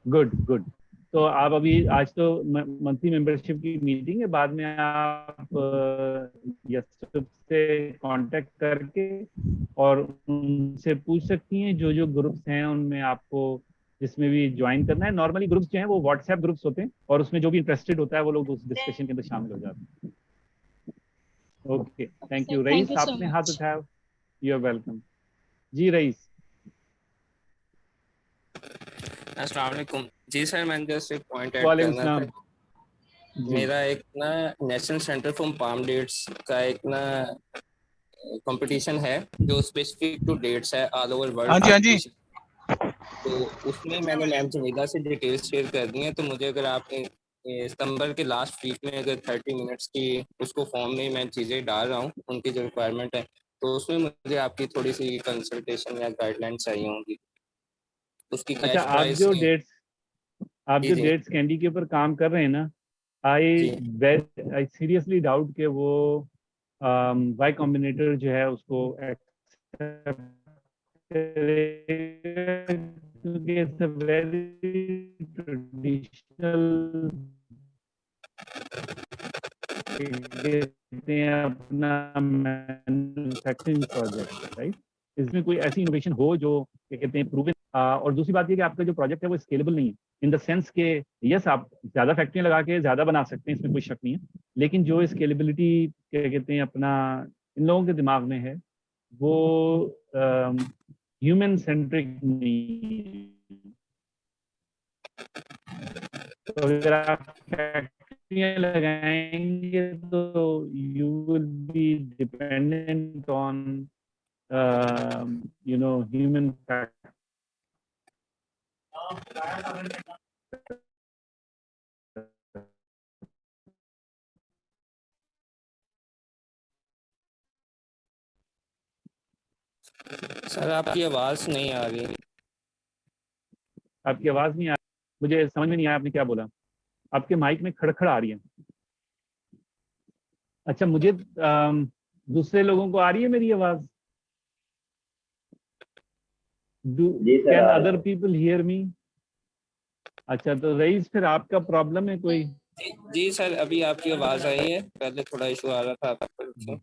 S1: Good good. तो आप अभी, आज तो मंथली मेंबरशिप की मीटिंग है, बाद में आप यस्टरडे से कांटेक्ट करके और उनसे पूछ सकती हैं जो जो ग्रुप्स हैं उनमें आपको जिसमें भी ज्वाइन करना है। नॉर्मली ग्रुप्स जो हैं वो व्हाट्सएप ग्रुप्स होते हैं और उसमें जो भी इंटरेस्टेड होता है वो लोग उस डिस्कशन के अंदर शामिल हो जाते हैं। Okay, thank you. रईस, आपने हाथ उठाया, यू आर वेलकम। जी रईस।
S12: अस्सलाम वालेकुम। जी सर, मैंने जस्ट एक पॉइंट ऐड
S1: वालेकुम
S12: करना था।
S1: सलाम जी।
S12: मेरा एक ना national centre for palm dates का एक ना कंपटीशन है जो स्पेसिफिक टू डेट्स है ऑल ओवर वर्ल्ड।
S5: हाँ जी, हाँ जी।
S12: तो उसमें मैंने मैम जमीला से डिटेल्स शेयर कर दी हैं, तो मुझे अगर आपने सितंबर के लास्ट वीक में अगर 30 मिनट्स की उसको फॉर्म में मैं चीज़ें डाल रहा हूँ उनकी जो रिक्वायरमेंट है, तो उसमें मुझे आपकी थोड़ी सी कंसल्टेशन या गाइडलाइन चाहिए होंगी। उसकी
S1: अच्छा,
S12: कैश
S1: आप
S12: प्राइस
S1: जो डेट्स कैंडी के ऊपर काम कर रहे हैं ना, आई सीरियसली डाउट कि वो वाई कॉम्बिनेटर जो है उसको एक्सेप्ट करेगा, क्योंकि इट्स अ वेरी ट्रेडिशनल कहते हैं अपना मैन्युफैक्चरिंग प्रोजेक्ट, राइट। इसमें कोई ऐसी इनोवेशन हो जो क्या कहते हैं प्रूवन। और दूसरी बात ये कि आपका जो प्रोजेक्ट है वो स्केलेबल नहीं है, इन द सेंस के यस आप ज़्यादा फैक्ट्रियाँ लगा के ज़्यादा बना सकते हैं, इसमें कोई शक नहीं है, लेकिन जो स्केलेबिलिटी क्या कहते हैं अपना इन लोगों के दिमाग में है वो ह्यूमन सेंट्रिक नहीं है। तो अगर आप फैक्ट्रियाँ लगाएंगे तो you will be dependent on you know human factor.
S12: Sir आपकी आवाज नहीं आ रही।
S1: आपकी आवाज नहीं आ रही, मुझे समझ में नहीं आया आपने क्या बोला। आपके माइक में खड़खड़ आ रही है। अच्छा, मुझे दूसरे लोगों को आ रही है मेरी आवाज? Can other people hear me? अच्छा, तो रईस फिर आपका प्रॉब्लम है कोई?
S12: जी सर, अभी आपकी आवाज आई है, पहले थोड़ा इशू आ रहा था आपकी तरफ से।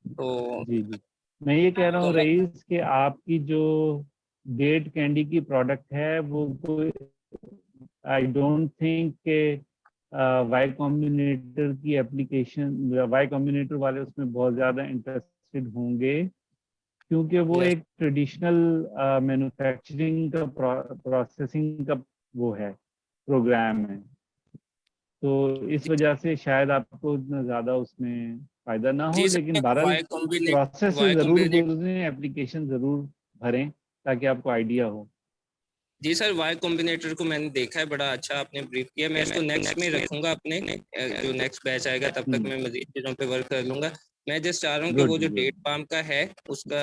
S12: तो
S1: जी जी, मैं ये कह रहा हूँ रईस कि आपकी जो डेट कैंडी की प्रोडक्ट है वो कोई, आई डोंट थिंक के वाई कॉम्बिनेटर की एप्लीकेशन, वाई कॉम्बिनेटर वाले उसमें बहुत ज़्यादा इंटरेस्टेड होंगे, क्योंकि वो एक ट्रेडिशनल मैन्युफैक्चरिंग का प्रोसेसिंग का वो है, प्रोग्राम है। तो इस वजह से शायद आपको इतना ज़्यादा उसमें फ़ायदा ना हो, लेकिन बहरहाल प्रोसेस से ज़रूर गुजरें, एप्लीकेशन ज़रूर भरें ताकि आपको आइडिया हो।
S12: जी सर, वाई कॉम्बिनेटर को मैंने देखा है, बड़ा अच्छा आपने ब्रीफ किया। मैं इसको नेक्स्ट में रखूंगा अपने जो नेक्स्ट बैच आएगा, तब तक मैं मजीद चीज़ों पे वर्क कर लूंगा। मैं जस्ट चाह रहा हूँ कि वो जो डेट पाम का है उसका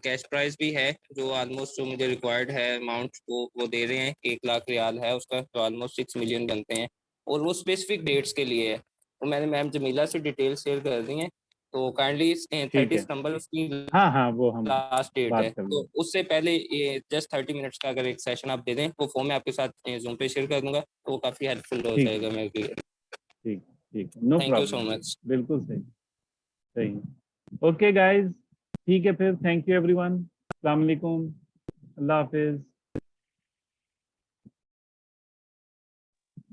S12: कैश प्राइस भी है जो ऑलमोस्ट जो मुझे रिक्वायर्ड है अमाउंट वो दे रहे हैं, 1 लाख रियाल है उसका, तो ऑलमोस्ट 6 मिलियन बनते हैं और वो स्पेसिफिक डेट्स के लिए है। तो मैंने मैम जमीला से डिटेल शेयर कर दी हैं, तो काइंडली 30 सितंबर उसकी
S1: हाँ वो हम
S12: लास्ट डेट है,
S1: बात कर
S12: तो उससे पहले ये जस्ट 30 मिनट्स का अगर एक सेशन आप दे दें, वो फॉर्म मैं आपके साथ जूम पे शेयर कर दूंगा, तो वो काफ़ी हेल्पफुल हो जाएगा मेरे लिए।
S1: ठीक, no
S12: thank you so
S1: problem,
S12: much.
S1: बिल्कुल सही। ओके गाइज, ठीक है फिर, थैंक यू एवरीवन, अस्सलाम वालेकुम, अल्लाह हाफिज।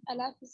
S11: अल्लाह हाफिज।